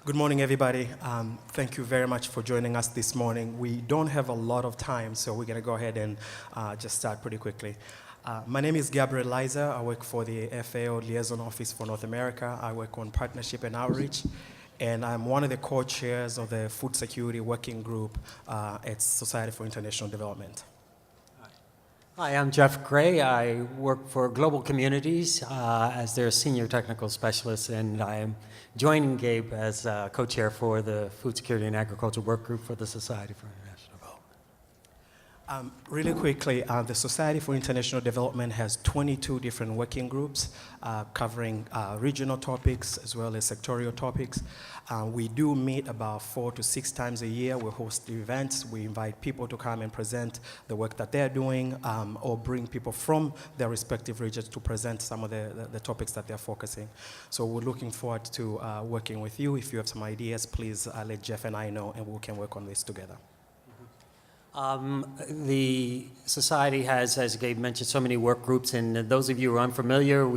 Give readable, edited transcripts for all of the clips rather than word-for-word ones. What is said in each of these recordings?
Good morning, everybody. Thank you very much for joining us this morning. We don't have a lot of time, so we're going to go ahead and just start pretty quickly. My name is Gabriel Liza. I work for the FAO Liaison Office for North America. I work on partnership and outreach, and I'm one of the co-chairs of the Food Security Working Group at Society for International Development. Hi, I'm Jeff Gray. I work for Global Communities as their Senior Technical Specialist, and I am joining Gabe as co-chair for the Food Security and Agriculture Work Group for the Society for International Development. Really quickly, the Society for International Development has 22 different working groups covering regional topics as well as sectorial topics. We do meet about 4 to 6 times a year. We host events. We invite people to come and present the work that they're doing or bring people from their respective regions to present some of the topics that they're focusing. So we're looking forward to working with you. If you have some ideas, please let Jeff and I know, and we can work on this together. The Society has, as Gabe mentioned, so many work groups, and those of you who are unfamiliar,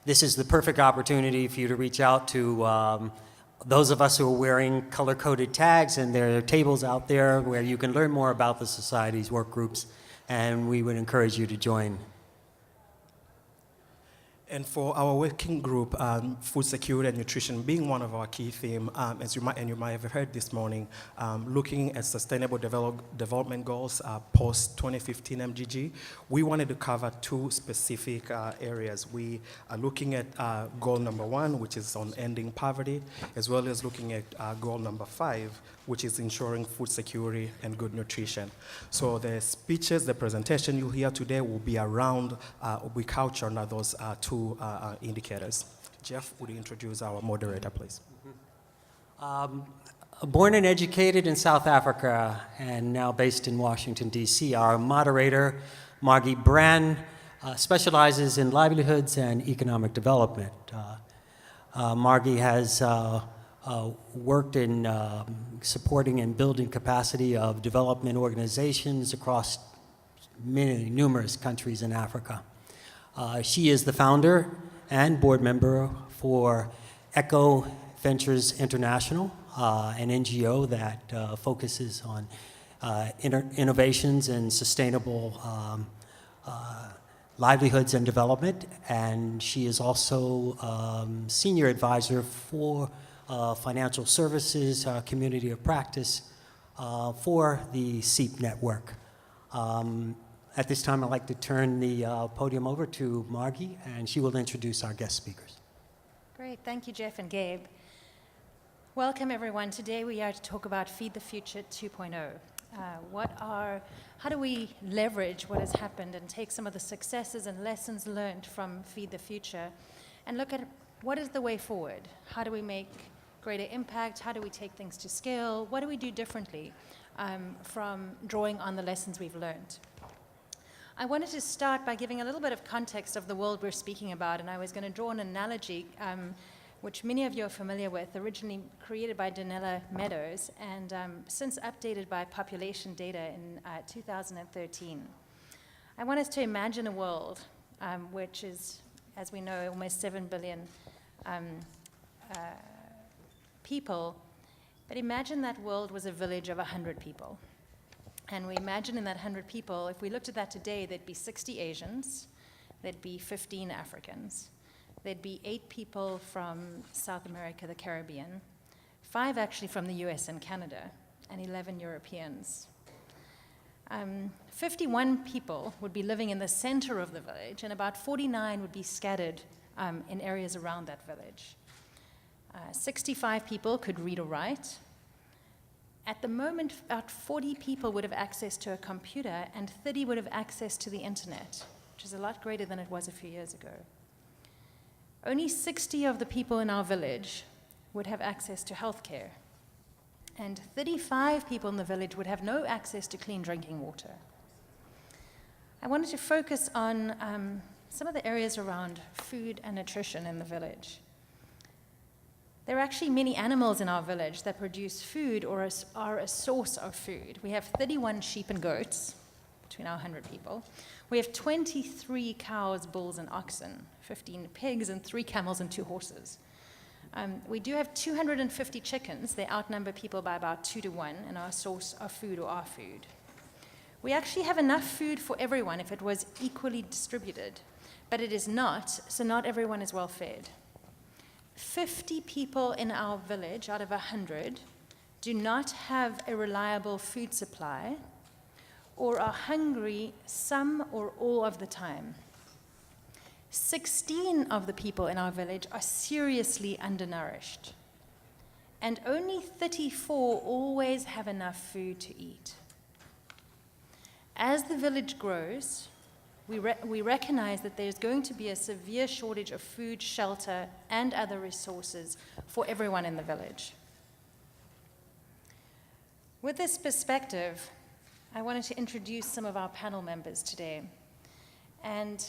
this is the perfect opportunity for you to reach out to those of us who are wearing color-coded tags, and there are tables out there where you can learn more about the Society's work groups, and we would encourage you to join. And for our working group, food security and nutrition being one of our key themes, as you might have heard this morning, looking at sustainable development goals post-2015 MGG, we wanted to cover 2 specific areas. We are looking at goal number 1, which is on ending poverty, as well as looking at goal number 5, which is ensuring food security and good nutrition. So the speeches, the presentation you hear today will be around, we couch under those 2 indicators. Jeff, would you introduce our moderator, please? Born and educated in South Africa and now based in Washington, D.C., our moderator, Margie specializes in livelihoods and economic development. Margie has worked in supporting and building capacity of development organizations across numerous countries in Africa. She is the founder and board member for EcoVentures International, an NGO that focuses on innovations and sustainable livelihoods and development, and she is also senior advisor for financial services, community of practice for the SEEP network. At this time, I'd like to turn the podium over to Margie, and she will introduce our guest speakers. Great, thank you, Jeff and Gabe. Welcome, everyone. Today we are to talk about Feed the Future 2.0. How do we leverage what has happened and take some of the successes and lessons learned from Feed the Future and look at what is the way forward? How do we make greater impact? How do we take things to scale? What do we do differently from drawing on the lessons we've learned? I wanted to start by giving a little bit of context of the world we're speaking about, and I was going to draw an analogy which many of you are familiar with, originally created by Donella Meadows and since updated by population data in 2013. I want us to imagine a world which is, as we know, almost 7 billion people, but imagine that world was a village of 100 people. And we imagine in that 100 people, if we looked at that today, there'd be 60 Asians, there'd be 15 Africans, there'd be 8 people from South America, the Caribbean, 5 actually from the US and Canada, and 11 Europeans. 51 people would be living in the center of the village, and about 49 would be scattered in areas around that village. 65 people could read or write. At the moment, about 40 people would have access to a computer and 30 would have access to the internet, which is a lot greater than it was a few years ago. Only 60 of the people in our village would have access to healthcare, and 35 people in the village would have no access to clean drinking water. I wanted to focus on some of the areas around food and nutrition in the village. There are actually many animals in our village that produce food or are a source of food. We have 31 sheep and goats between our 100 people. We have 23 cows, bulls, and oxen, 15 pigs, and 3 camels and 2 horses. We do have 250 chickens. They outnumber people by about 2 to 1 and are a source of food or our food. We actually have enough food for everyone if it was equally distributed, but it is not, so not everyone is well fed. 50 people in our village out of 100 do not have a reliable food supply or are hungry some or all of the time. 16 of the people in our village are seriously undernourished, and only 34 always have enough food to eat. As the village grows, we recognize that there's going to be a severe shortage of food, shelter, and other resources for everyone in the village. With this perspective, I wanted to introduce some of our panel members today. And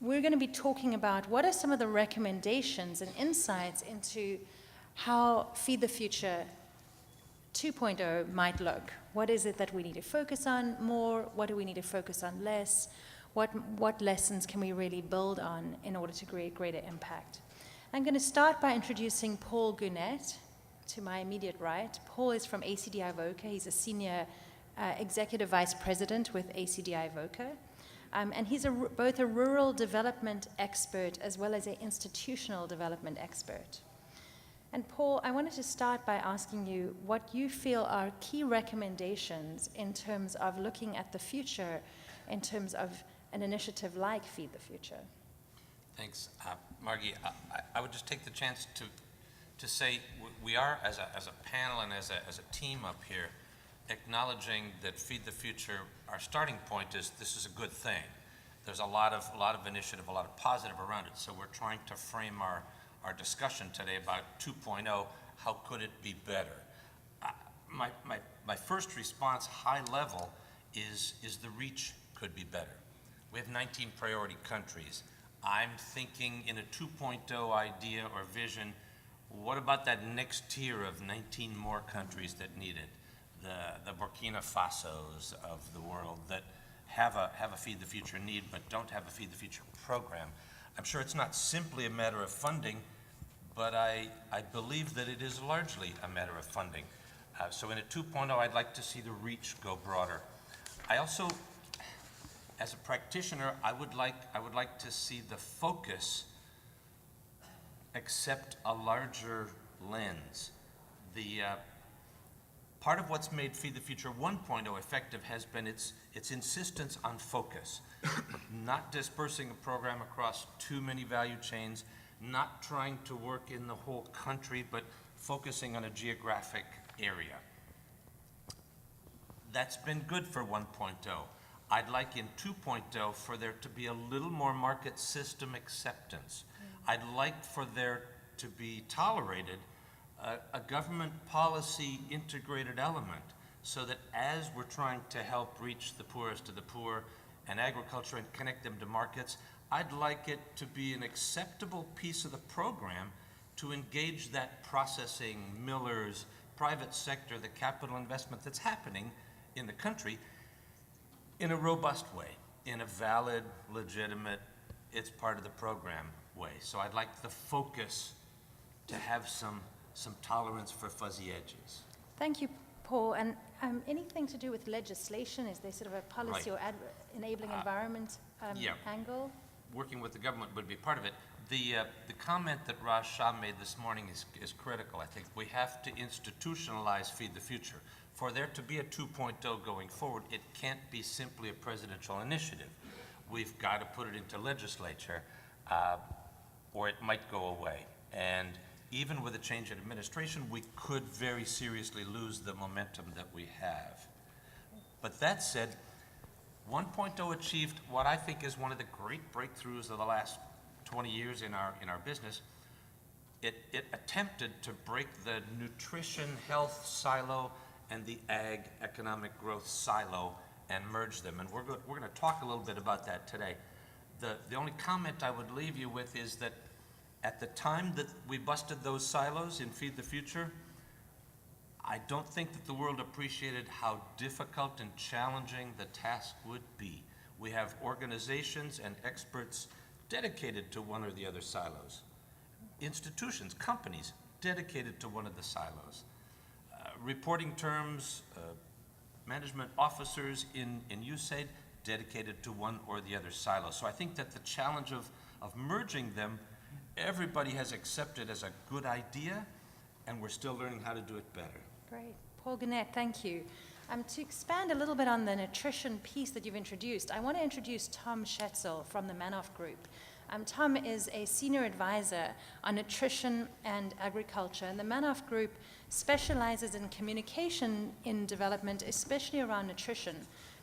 we're going to be talking about what are some of the recommendations and insights into how Feed the Future 2.0 might look. What is it that we need to focus on more? What do we need to focus on less? What lessons can we really build on in order to create greater impact? I'm going to start by introducing Paul Guenette to my immediate right. Paul is from ACDI VOCA. He's a senior executive vice president with ACDI VOCA. And he's both a rural development expert as well as an institutional development expert. And Paul, I wanted to start by asking you what you feel are key recommendations in terms of looking at the future, in terms of an initiative like Feed the Future. Thanks, Margie. I would just take the chance to say we are, as a panel and as a team up here, acknowledging that Feed the Future, our starting point is this is a good thing. There's a lot of initiative, a lot of positive around it. So we're trying to frame our discussion today about 2.0, how could it be better? My first response, high level, is the reach could be better. We have 19 priority countries. I'm thinking in a 2.0 idea or vision, what about that next tier of 19 more countries that need it? The Burkina Fasos of the world that have a Feed the Future need but don't have a Feed the Future program. I'm sure it's not simply a matter of funding, but I believe that it is largely a matter of funding. So in a 2.0, I'd like to see the reach go broader. I also, as a practitioner, I would like to see the focus accept a larger lens. Part of what's made Feed the Future 1.0 effective has been its insistence on focus, not dispersing a program across too many value chains, not trying to work in the whole country, but focusing on a geographic area. That's been good for 1.0. I'd like in 2.0 for there to be a little more market system acceptance. I'd like for there to be tolerated a government policy integrated element so that as we're trying to help reach the poorest of the poor and agriculture and connect them to markets, I'd like it to be an acceptable piece of the program to engage that processing, millers, private sector, the capital investment that's happening in the country in a robust way, in a valid, legitimate, it's part of the program way. So I'd like the focus to have some tolerance for fuzzy edges. Thank you, Paul. And anything to do with legislation? Is there sort of a policy or enabling environment angle? Working with the government would be part of it. The comment that Raj Shah made this morning is critical. I think we have to institutionalize Feed the Future. For there to be a 2.0 going forward, it can't be simply a presidential initiative. We've got to put it into legislature, or it might go away. And even with a change in administration, we could very seriously lose the momentum that we have. But that said, 1.0 achieved what I think is one of the great breakthroughs of the last 20 years in our business. It attempted to break the nutrition health silo and the ag economic growth silo and merge them. And we're going to talk a little bit about that today. The only comment I would leave you with is that at the time that we busted those silos in Feed the Future, I don't think that the world appreciated how difficult and challenging the task would be. We have organizations and experts dedicated to one or the other silos. institutions, companies dedicated to one of the silos. Reporting terms, management officers in USAID dedicated to one or the other silo. So I think that the challenge of merging them, everybody has accepted as a good idea, and we're still learning how to do it better. Great. Paul Guenette, thank you. To expand a little bit on the nutrition piece that you've introduced, I want to introduce Tom Schaetzel from the Manoff Group. Tom is a senior advisor on nutrition and agriculture, and the Manoff Group specializes in communication in development, especially around nutrition,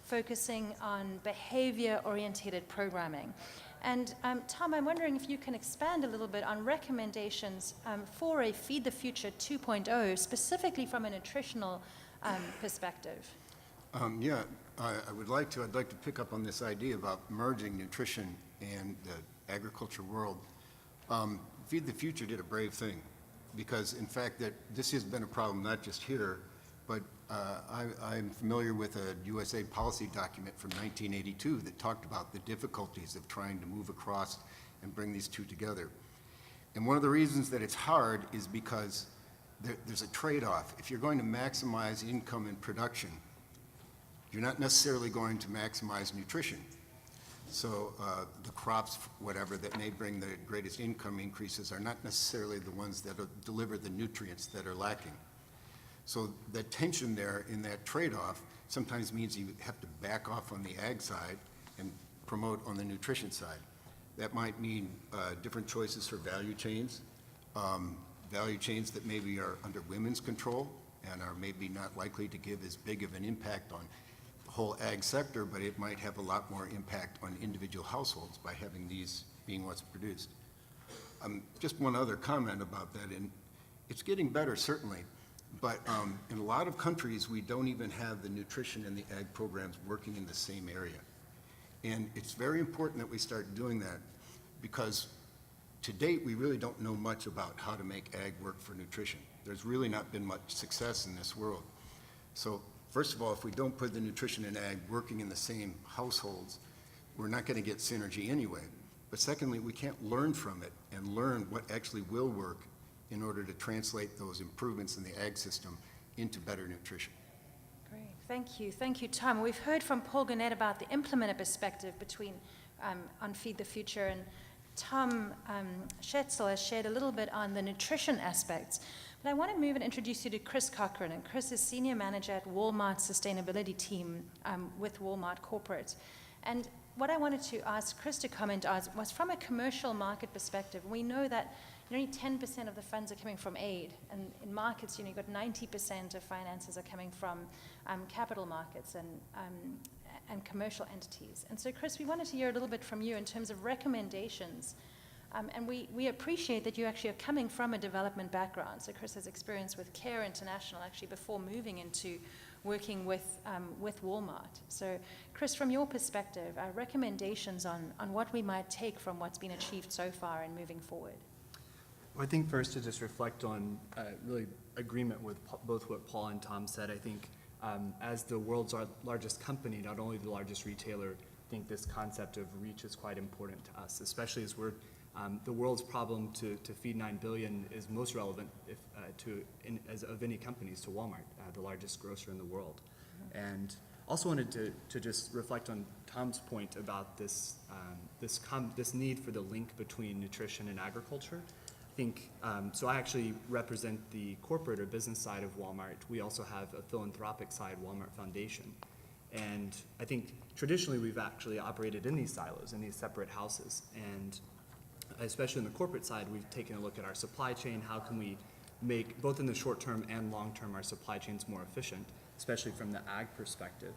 focusing on behavior-oriented programming. And Tom, I'm wondering if you can expand a little bit on recommendations for a Feed the Future 2.0, specifically from a nutritional perspective. Yeah, I would like to. I'd like to pick up on this idea about merging nutrition and the agriculture world. Feed the Future did a brave thing, because in fact that this has been a problem not just here, but I'm familiar with a USAID policy document from 1982 that talked about the difficulties of trying to move across and bring these two together. And one of the reasons that it's hard is because there's a trade-off. If you're going to maximize income and production, you're not necessarily going to maximize nutrition. So the crops, whatever, that may bring the greatest income increases are not necessarily the ones that deliver the nutrients that are lacking. So the tension there in that trade-off sometimes means you have to back off on the ag side and promote on the nutrition side. That might mean different choices for value chains that maybe are under women's control and are maybe not likely to give as big of an impact on the whole ag sector, but it might have a lot more impact on individual households by having these being what's produced. Just one other comment about that, and it's getting better certainly, but in a lot of countries we don't even have the nutrition and the ag programs working in the same area. And it's very important that we start doing that, because to date, we really don't know much about how to make ag work for nutrition. There's really not been much success in this world. So first of all, if we don't put the nutrition and ag working in the same households, we're not going to get synergy anyway. But secondly, we can't learn from it and learn what actually will work in order to translate those improvements in the ag system into better nutrition. Great, thank you. Thank you, Tom. We've heard from Paul Guenette about the implementer perspective between on Feed the Future, and Tom Schaetzel has shared a little bit on the nutrition aspects. But I want to move and introduce you to Chris Cochran. And Chris is Senior Manager at Walmart's Sustainability Team with Walmart Corporate. And what I wanted to ask Chris to comment on was from a commercial market perspective. We know that only 10% of the funds are coming from aid. And in markets, you've got 90% of finances are coming from capital markets and commercial entities. And so, Chris, we wanted to hear a little bit from you in terms of recommendations. And we appreciate that you actually are coming from a development background. So Chris has experience with CARE International actually before moving into working with Walmart. So Chris, from your perspective, recommendations on what we might take from what's been achieved so far and moving forward. Well, I think first to just reflect on really agreement with both what Paul and Tom said. I think as the world's largest company, not only the largest retailer, I think this concept of reach is quite important to us, especially as we're the world's problem to feed 9 billion is most relevant of any companies to Walmart, the largest grocer in the world. Mm-hmm. And also wanted to just reflect on Tom's point about this need for the link between nutrition and agriculture. I think, so I actually represent the corporate or business side of Walmart. We also have a philanthropic side, Walmart Foundation. And I think traditionally we've actually operated in these silos, in these separate houses. And especially in the corporate side, we've taken a look at our supply chain. How can we make, both in the short term and long term, our supply chains more efficient, especially from the ag perspective.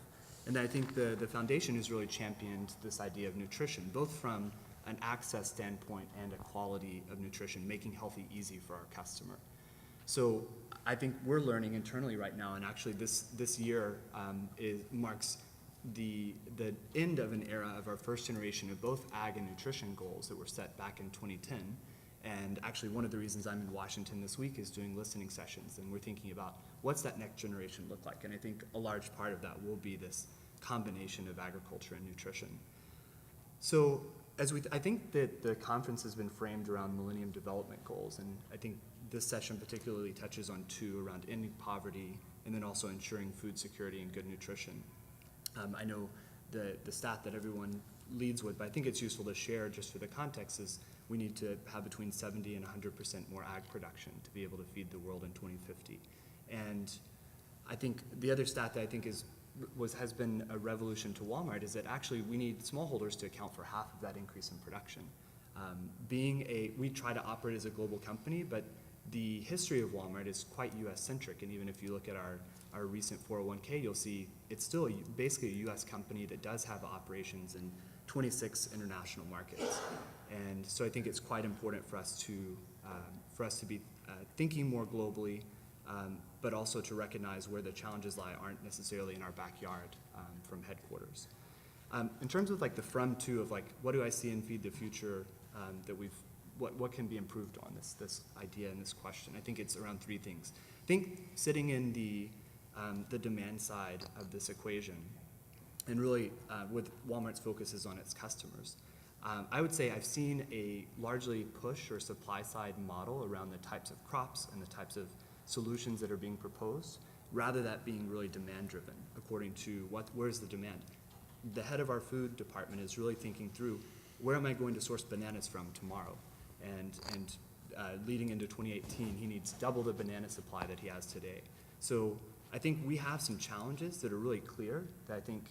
And I think the foundation has really championed this idea of nutrition, both from an access standpoint and a quality of nutrition, making healthy easy for our customer. So I think we're learning internally right now, and actually this year marks the end of an era of our first generation of both ag and nutrition goals that were set back in 2010. And actually one of the reasons I'm in Washington this week is doing listening sessions, and we're thinking about what's that next generation look like. And I think a large part of that will be this combination of agriculture and nutrition. So I think that the conference has been framed around Millennium Development Goals, and I think this session particularly touches on two, around ending poverty and then also ensuring food security and good nutrition. I know the stat that everyone leads with, but I think it's useful to share just for the context, is we need to have between 70 and 100% more ag production to be able to feed the world in 2050. And I think the other stat that I think has been a revolution to Walmart is that actually we need smallholders to account for half of that increase in production. We try to operate as a global company, but the history of Walmart is quite US-centric, and even if you look at our recent 401k, you'll see it's still basically a US company that does have operations in 26 international markets. And so I think it's quite important for us to be thinking more globally, but also to recognize where the challenges lie aren't necessarily in our backyard from headquarters. In terms of like the from to of like, what do I see in Feed the Future that what can be improved on this idea and this question? I think it's around three things. I think sitting in the demand side of this equation, and really with Walmart's focus is on its customers. I would say I've seen a largely push or supply side model around the types of crops and the types of solutions that are being proposed, rather that being really demand driven according to where's the demand. The head of our food department is really thinking through, where am I going to source bananas from tomorrow? And leading into 2018, he needs double the banana supply that he has today. So I think we have some challenges that are really clear that I think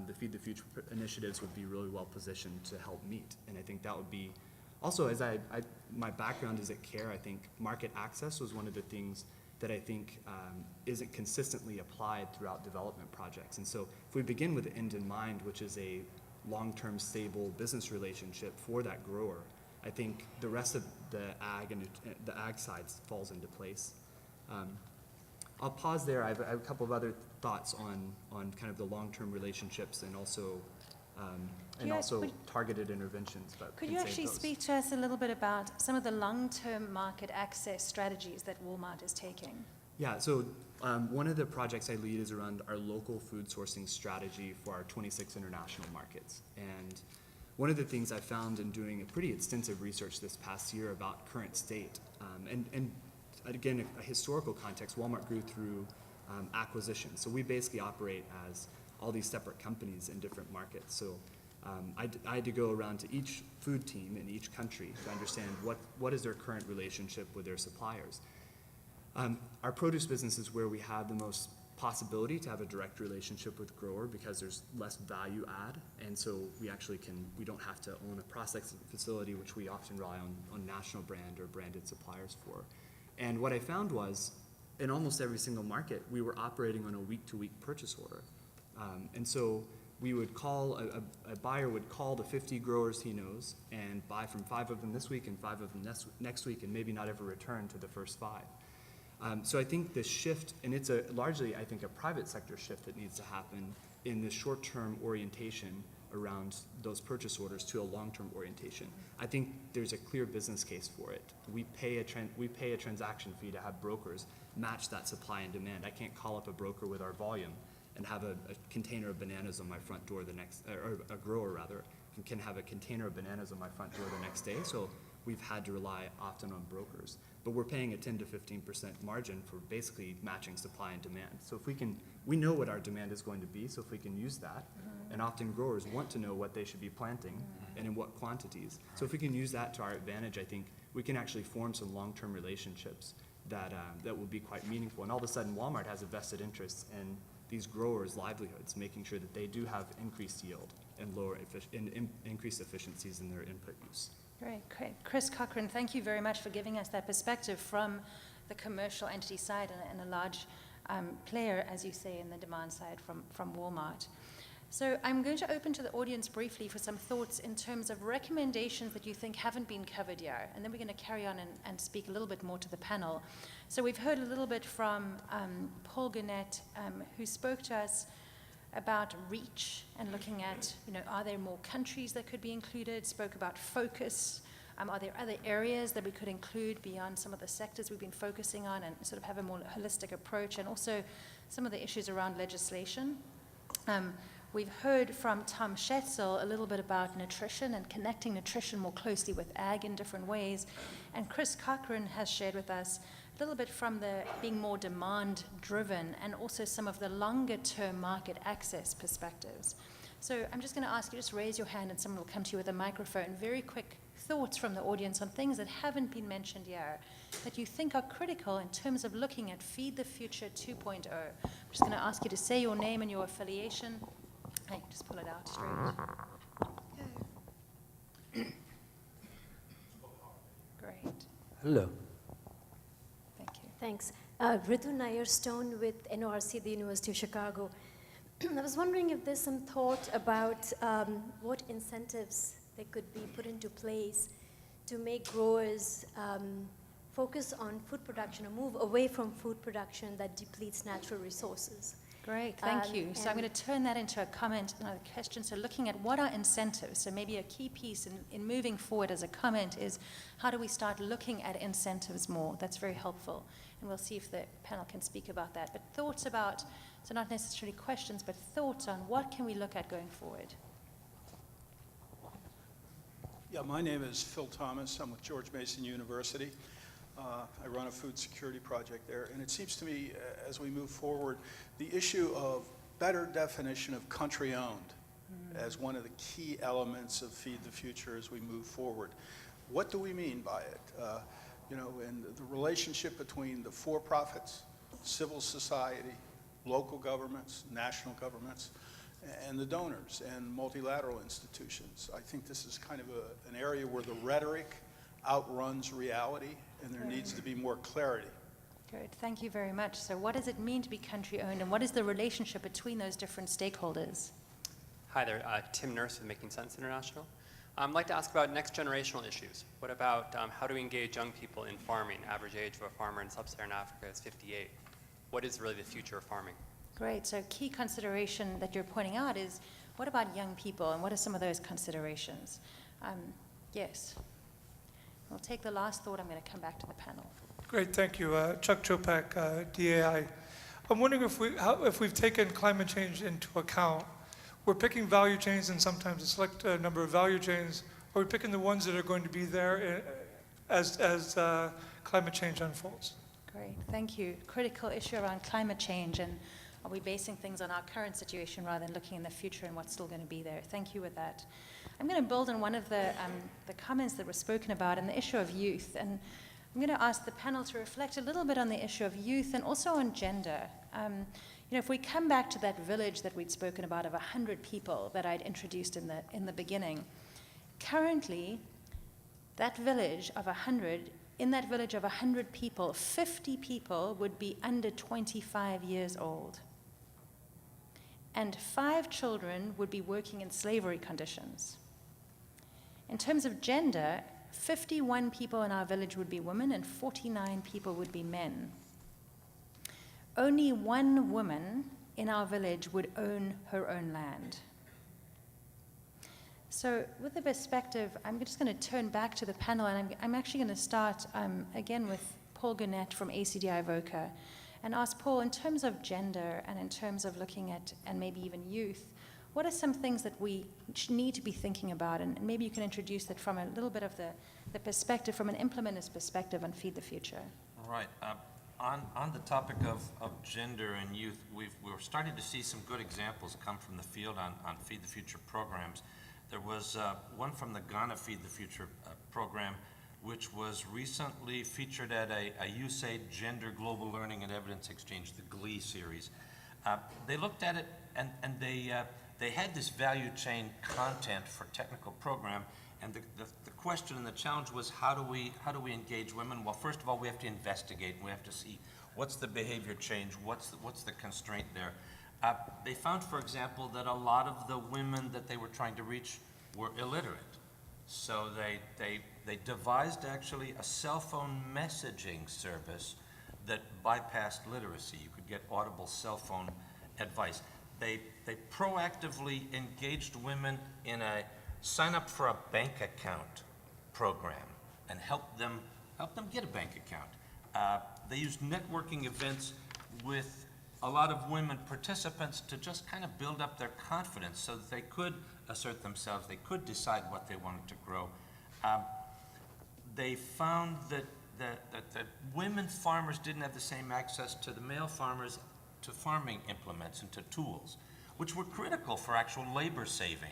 the Feed the Future initiatives would be really well positioned to help meet. And I think that would be, also as my background is at CARE, I think market access was one of the things that I think isn't consistently applied throughout development projects. And so if we begin with the end in mind, which is a long-term stable business relationship for that grower, I think the rest of the ag and the ag side falls into place. I'll pause there. I have a couple of other thoughts on kind of the long-term relationships and also targeted interventions. But could you actually speak to us a little bit about some of the long-term market access strategies that Walmart is taking? Yeah, so one of the projects I lead is around our local food sourcing strategy for our 26 international markets. And one of the things I found in doing a pretty extensive research this past year about current state, and again, a historical context, Walmart grew through acquisition. So we basically operate as all these separate companies in different markets. So I had to go around to each food team in each country to understand what is their current relationship with their suppliers. Our produce business is where we have the most possibility to have a direct relationship with grower because there's less value add, and so we don't have to own a processing facility, which we often rely on national brand or branded suppliers for. And what I found was, in almost every single market, we were operating on a week-to-week purchase order. And so we would call, a buyer would call the 50 growers he knows and buy from 5 of them this week and 5 of them next week, and maybe not ever return to the first 5. So I think this shift, and it's largely, I think, a private sector shift that needs to happen in this short-term orientation around those purchase orders to a long-term orientation. I think there's a clear business case for it. We pay a transaction fee to have brokers match that supply and demand. I can't call up a broker with our volume and have a container of bananas on my front door or a grower rather, can have a container of bananas on my front door the next day. So we've had to rely often on brokers. But we're paying a 10 to 15% margin for basically matching supply and demand. So if we know what our demand is going to be, so if we can use that, and often growers want to know what they should be planting and in what quantities. So if we can use that to our advantage, I think we can actually form some long-term relationships that will be quite meaningful. And all of a sudden, Walmart has a vested interest in these growers' livelihoods, making sure that they do have increased yield and increased efficiencies in their input use. Great. Chris Cochran, thank you very much for giving us that perspective from the commercial entity side and a large player, as you say, in the demand side from Walmart. So I'm going to open to the audience briefly for some thoughts in terms of recommendations that you think haven't been covered here, and then we're going to carry on and speak a little bit more to the panel. So we've heard a little bit from Paul Guenette, who spoke to us about reach and looking at, are there more countries that could be included, spoke about focus. Are there other areas that we could include beyond some of the sectors we've been focusing on and sort of have a more holistic approach, and also some of the issues around legislation. We've heard from Tom Schaetzel a little bit about nutrition and connecting nutrition more closely with ag in different ways. And Chris Cochran has shared with us a little bit from the being more demand-driven and also some of the longer-term market access perspectives. So I'm just going to ask you, just raise your hand and someone will come to you with a microphone. Very quick thoughts from the audience on things that haven't been mentioned here that you think are critical in terms of looking at Feed the Future 2.0. I'm just going to ask you to say your name and your affiliation. Hey, just pull it out straight. Great. Hello. Thank you. Thanks. Ritu Nair Stone with NORC, the University of Chicago. I was wondering if there's some thought about what incentives that could be put into place to make growers focus on food production or move away from food production that depletes natural resources. Great, thank you. So I'm going to turn that into a comment and a question. So looking at what are incentives, so maybe a key piece in moving forward as a comment is how do we start looking at incentives more? That's very helpful. And we'll see if the panel can speak about that. But thoughts about, so not necessarily questions, but thoughts on what can we look at going forward? Yeah, my name is Phil Thomas. I'm with George Mason University. I run a food security project there, and it seems to me as we move forward, the issue of better definition of country-owned as one of the key elements of Feed the Future as we move forward. What do we mean by it? You know, and the relationship between the for-profits, civil society, local governments, national governments, and the donors and multilateral institutions. I think this is kind of an area where the rhetoric outruns reality, and there needs to be more clarity. Good, thank you very much. So what does it mean to be country-owned, and what is the relationship between those different stakeholders? Hi there, Tim Nurse with Making Sense International. I'd like to ask about next generational issues. What about how do we engage young people in farming? Average age of a farmer in sub-Saharan Africa is 58. What is really the future of farming? Great, so key consideration that you're pointing out is what about young people, and what are some of those considerations? Yes. We'll take the last thought. I'm going to come back to the panel. Great, thank you. Chuck Chopak, DAI. I'm wondering if we've taken climate change into account. We're picking value chains and sometimes a select number of value chains. Are we picking the ones that are going to be there as climate change unfolds? Great, thank you. Critical issue around climate change, and are we basing things on our current situation rather than looking in the future and what's still going to be there? Thank you with that. I'm going to build on one of the comments that were spoken about and the issue of youth. And I'm going to ask the panel to reflect a little bit on the issue of youth and also on gender. You know, if we come back to that village that we'd spoken about of 100 people that I'd introduced in the beginning, currently, that village of 100, in that village of 100 people, 50 people would be under 25 years old. And 5 children would be working in slavery conditions. In terms of gender, 51 people in our village would be women and 49 people would be men. Only 1 woman in our village would own her own land. So with the perspective, I'm just going to turn back to the panel, and I'm actually going to start again with Paul Guenette from ACDI VOCA, and ask Paul, in terms of gender and in terms of looking at, and maybe even youth, what are some things that we need to be thinking about? And maybe you can introduce that from a little bit of the perspective, from an implementer's perspective on Feed the Future. All right. On the topic of gender and youth, we're starting to see some good examples come from the field on Feed the Future programs. There was one from the Ghana Feed the Future program, which was recently featured at a USAID Gender Global Learning and Evidence Exchange, the GLEE series. They looked at it and they had this value chain content for technical program, and the question and the challenge was how do we engage women? Well, first of all, we have to investigate. We have to see what's the behavior change, what's the constraint there. They found, for example, that a lot of the women that they were trying to reach were illiterate. So they devised actually a cell phone messaging service that bypassed literacy. You could get audible cell phone advice. They proactively engaged women in a sign up for a bank account program and help them get a bank account. They used networking events with a lot of women participants to just kind of build up their confidence so that they could assert themselves, they could decide what they wanted to grow. They found that women farmers didn't have the same access to the male farmers to farming implements and to tools, which were critical for actual labor saving.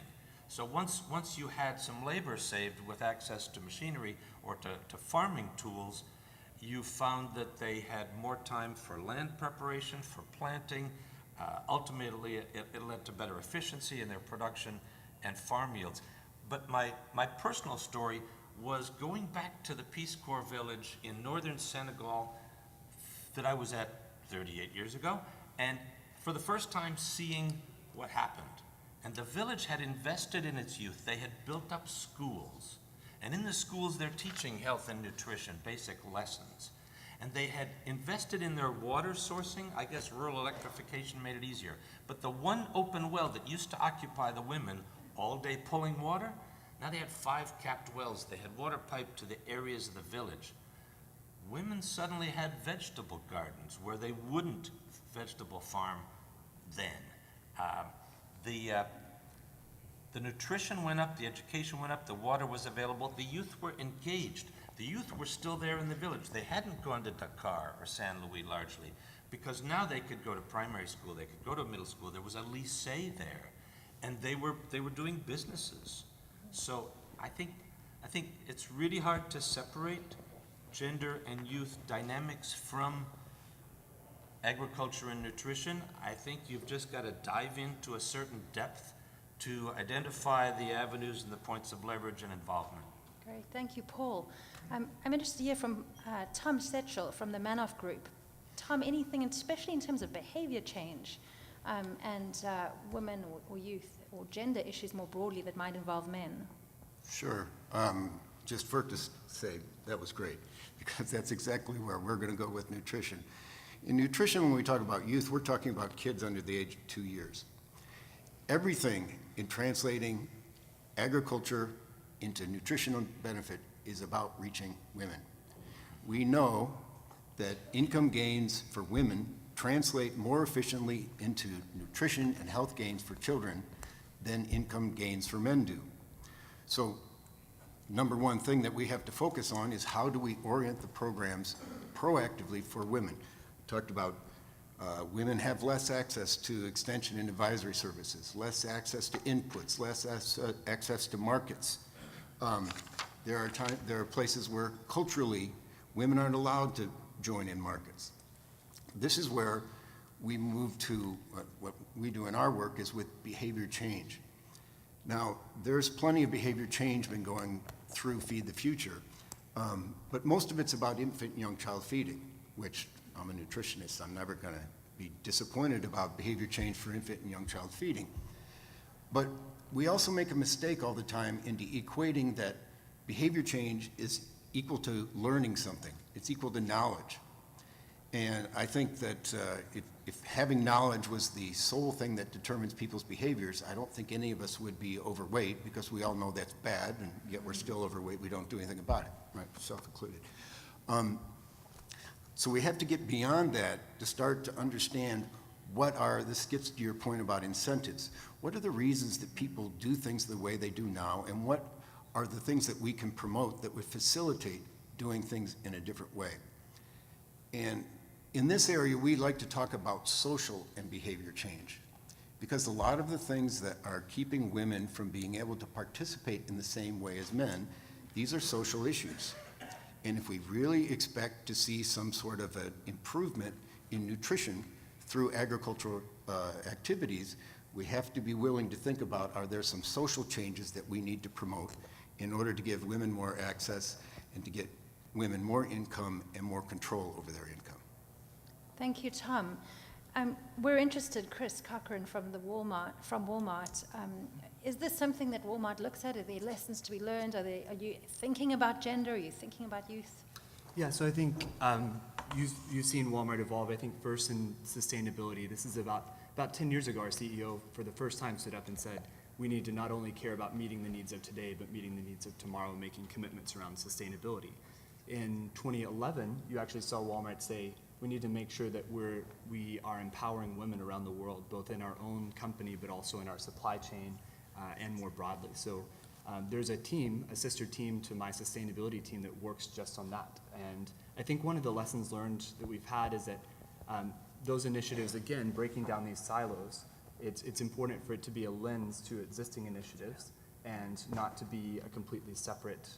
So once you had some labor saved with access to machinery or to farming tools, you found that they had more time for land preparation, for planting. Ultimately, it led to better efficiency in their production and farm yields. But my personal story was going back to the Peace Corps village in northern Senegal that I was at 38 years ago, and for the first time seeing what happened. And the village had invested in its youth. They had built up schools. And in the schools, they're teaching health and nutrition, basic lessons. And they had invested in their water sourcing. I guess rural electrification made it easier. But the one open well that used to occupy the women all day pulling water, now they had 5 capped wells. They had water piped to the areas of the village. Women suddenly had vegetable gardens where they wouldn't vegetable farm then. The nutrition went up, the education went up, the water was available, the youth were engaged. The youth were still there in the village. They hadn't gone to Dakar or San Luis largely, because now they could go to primary school, they could go to middle school, there was a lycée there, and they were doing businesses. So I think it's really hard to separate gender and youth dynamics from agriculture and nutrition. I think you've just got to dive into a certain depth to identify the avenues and the points of leverage and involvement. Great, thank you, Paul. I'm interested to hear from Tom Schaetzel from the Manoff Group. Tom, anything, especially in terms of behavior change and women or youth or gender issues more broadly that might involve men? Sure. Just for to say, that was great, because that's exactly where we're going to go with nutrition. In nutrition, when we talk about youth, we're talking about kids under the age of 2 years. Everything in translating agriculture into nutritional benefit is about reaching women. We know that income gains for women translate more efficiently into nutrition and health gains for children than income gains for men do. So, number one thing that we have to focus on is how do we orient the programs proactively for women. We talked about women have less access to extension and advisory services, less access to inputs, less access to markets. There are places where culturally women aren't allowed to join in markets. This is where we move to what we do in our work is with behavior change. Now, there's plenty of behavior change been going through Feed the Future, but most of it's about infant and young child feeding, which I'm a nutritionist, I'm never going to be disappointed about behavior change for infant and young child feeding. But we also make a mistake all the time into equating that behavior change is equal to learning something. It's equal to knowledge. And I think that if having knowledge was the sole thing that determines people's behaviors, I don't think any of us would be overweight, because we all know that's bad, and yet we're still overweight. We don't do anything about it, right, self-included. So we have to get beyond that to start to understand what are, this gets to your point about incentives, what are the reasons that people do things the way they do now, and what are the things that we can promote that would facilitate doing things in a different way. And in this area, we like to talk about social and behavior change, because a lot of the things that are keeping women from being able to participate in the same way as men, these are social issues. And if we really expect to see some sort of an improvement in nutrition through agricultural activities, we have to be willing to think about, are there some social changes that we need to promote in order to give women more access and to get women more income and more control over their income. Thank you, Tom. We're interested, Chris Cochran from Walmart. Is this something that Walmart looks at? Are there lessons to be learned? Are you thinking about gender? Are you thinking about youth? Yeah, so I think you've seen Walmart evolve. I think first in sustainability. This is about 10 years ago, our CEO for the first time stood up and said, we need to not only care about meeting the needs of today, but meeting the needs of tomorrow and making commitments around sustainability. In 2011, you actually saw Walmart say, we need to make sure that we are empowering women around the world, both in our own company, but also in our supply chain and more broadly. So there's a team, a sister team to my sustainability team that works just on that. And I think one of the lessons learned that we've had is that those initiatives, again, breaking down these silos, it's important for it to be a lens to existing initiatives and not to be a completely separate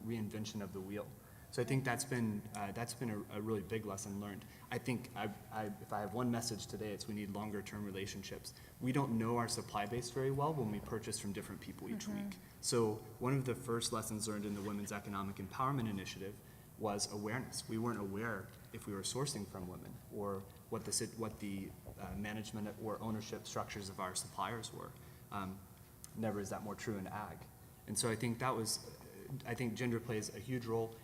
reinvention of the wheel. So I think that's been a really big lesson learned. I think if I have one message today, it's we need longer term relationships. We don't know our supply base very well when we purchase from different people each week. So one of the first lessons learned in the Women's Economic Empowerment Initiative was awareness. We weren't aware if we were sourcing from women or what the management or ownership structures of our suppliers were. Never is that more true in ag. And so I think gender plays a huge role.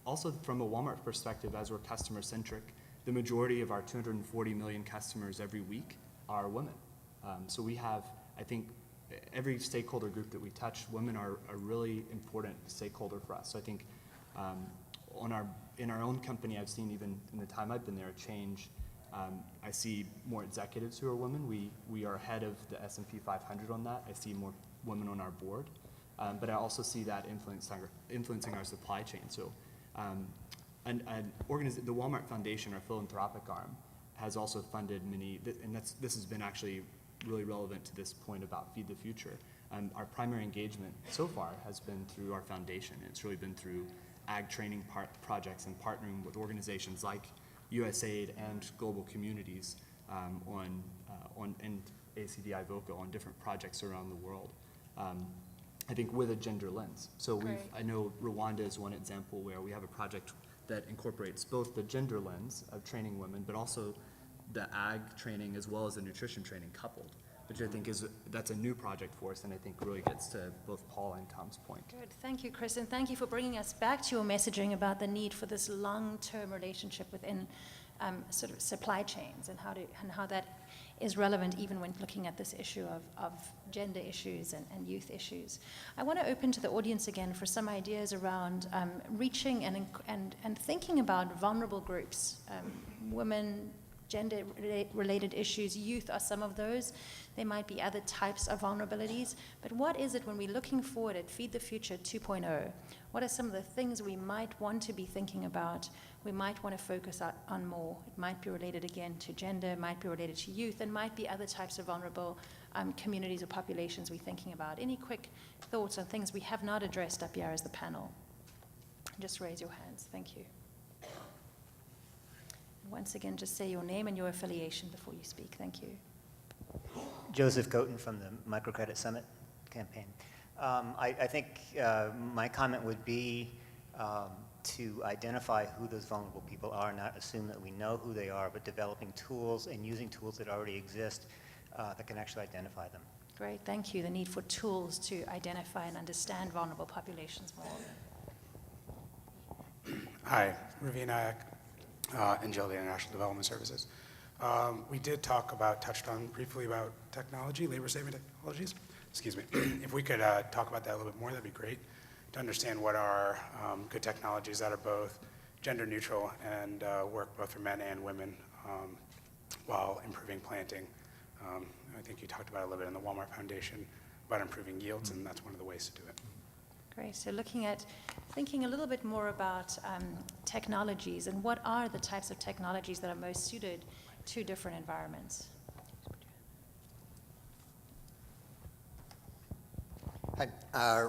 Also from a Walmart perspective, as we're customer centric, the majority of our 240 million customers every week are women. So we have, I think, every stakeholder group that we touch, women are a really important stakeholder for us. So I think in our own company, I've seen even in the time I've been there, a change. I see more executives who are women. We are ahead of the S&P 500 on that. I see more women on our board. But I also see that influencing our supply chain. So the Walmart Foundation, our philanthropic arm, has also funded many, and this has been actually really relevant to this point about Feed the Future. Our primary engagement so far has been through our foundation. It's really been through ag training projects and partnering with organizations like USAID and global communities and ACDI VOCA on different projects around the world. I think with a gender lens. So I know Rwanda is one example where we have a project that incorporates both the gender lens of training women, but also the ag training as well as the nutrition training coupled, which I think that's a new project for us, and I think really gets to both Paul and Tom's point. Good. Thank you, Chris, and thank you for bringing us back to your messaging about the need for this long-term relationship within sort of supply chains and how that is relevant even when looking at this issue of gender issues and youth issues. I want to open to the audience again for some ideas around reaching and thinking about vulnerable groups, women, gender-related issues. Youth are some of those. There might be other types of vulnerabilities. But what is it when we're looking forward at Feed the Future 2.0? What are some of the things we might want to be thinking about, we might want to focus on more? It might be related again to gender, might be related to youth, and might be other types of vulnerable communities or populations we're thinking about. Any quick thoughts on things we have not addressed up here as the panel? Just raise your hands. Thank you. Once again, just say your name and your affiliation before you speak. Thank you. Joseph Coten from the Microcredit Summit campaign. I think my comment would be to identify who those vulnerable people are, not assume that we know who they are, but developing tools and using tools that already exist that can actually identify them. Great, thank you. The need for tools to identify and understand vulnerable populations more. Hi, Ravi Nayak, Agility International Development Services. We did touched on briefly about technology, labor-saving technologies. Excuse me. If we could talk about that a little bit more, that'd be great, to understand what are good technologies that are both gender neutral and work both for men and women while improving planting. I think you talked about it a little bit in the Walmart Foundation about improving yields, and that's one of the ways to do it. Great, so thinking a little bit more about technologies and what are the types of technologies that are most suited to different environments. Hi,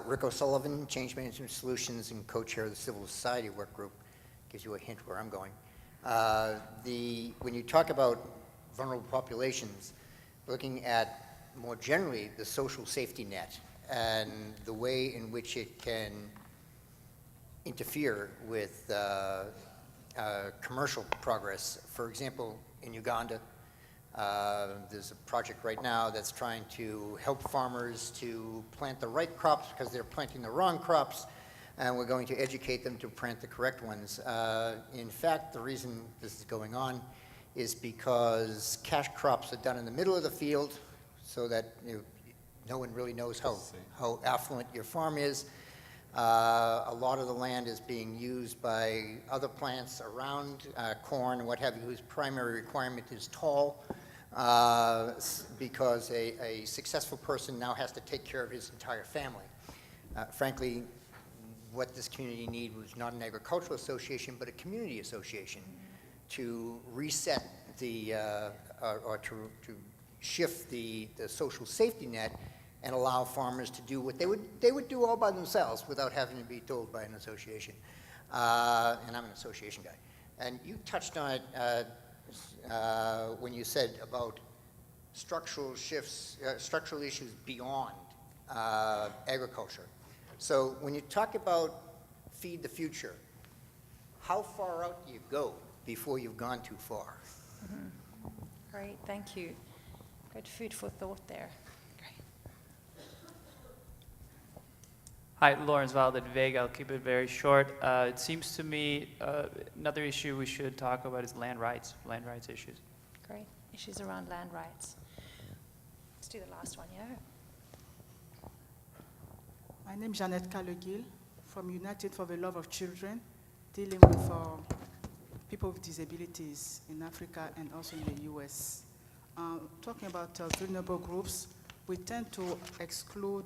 Rick O'Sullivan, Change Management Solutions and co-chair of the Civil Society Work Group. Gives you a hint where I'm going. When you talk about vulnerable populations, looking at more generally the social safety net and the way in which it can interfere with commercial progress. For example, in Uganda, there's a project right now that's trying to help farmers to plant the right crops because they're planting the wrong crops, and we're going to educate them to plant the correct ones. In fact, the reason this is going on is because cash crops are done in the middle of the field so that no one really knows how affluent your farm is. A lot of the land is being used by other plants around corn and what have you, whose primary requirement is tall, because a successful person now has to take care of his entire family. Frankly, what this community needs was not an agricultural association, but a community association to reset the, or to shift the social safety net and allow farmers to do what they would do all by themselves without having to be told by an association. And I'm an association guy. And you touched on it when you said about structural shifts, structural issues beyond agriculture. So when you talk about feed the future, how far out do you go before you've gone too far? Mm-hmm. Great, thank you. Good food for thought there. Hi, Lawrence Valdez-Vega. I'll keep it very short. It seems to me another issue we should talk about is land rights issues. Great. Issues around land rights. Let's do the last one, yeah? My name is Jeannette Callegil from United for the Love of Children, dealing with people with disabilities in Africa and also in the US. Talking about vulnerable groups, we tend to exclude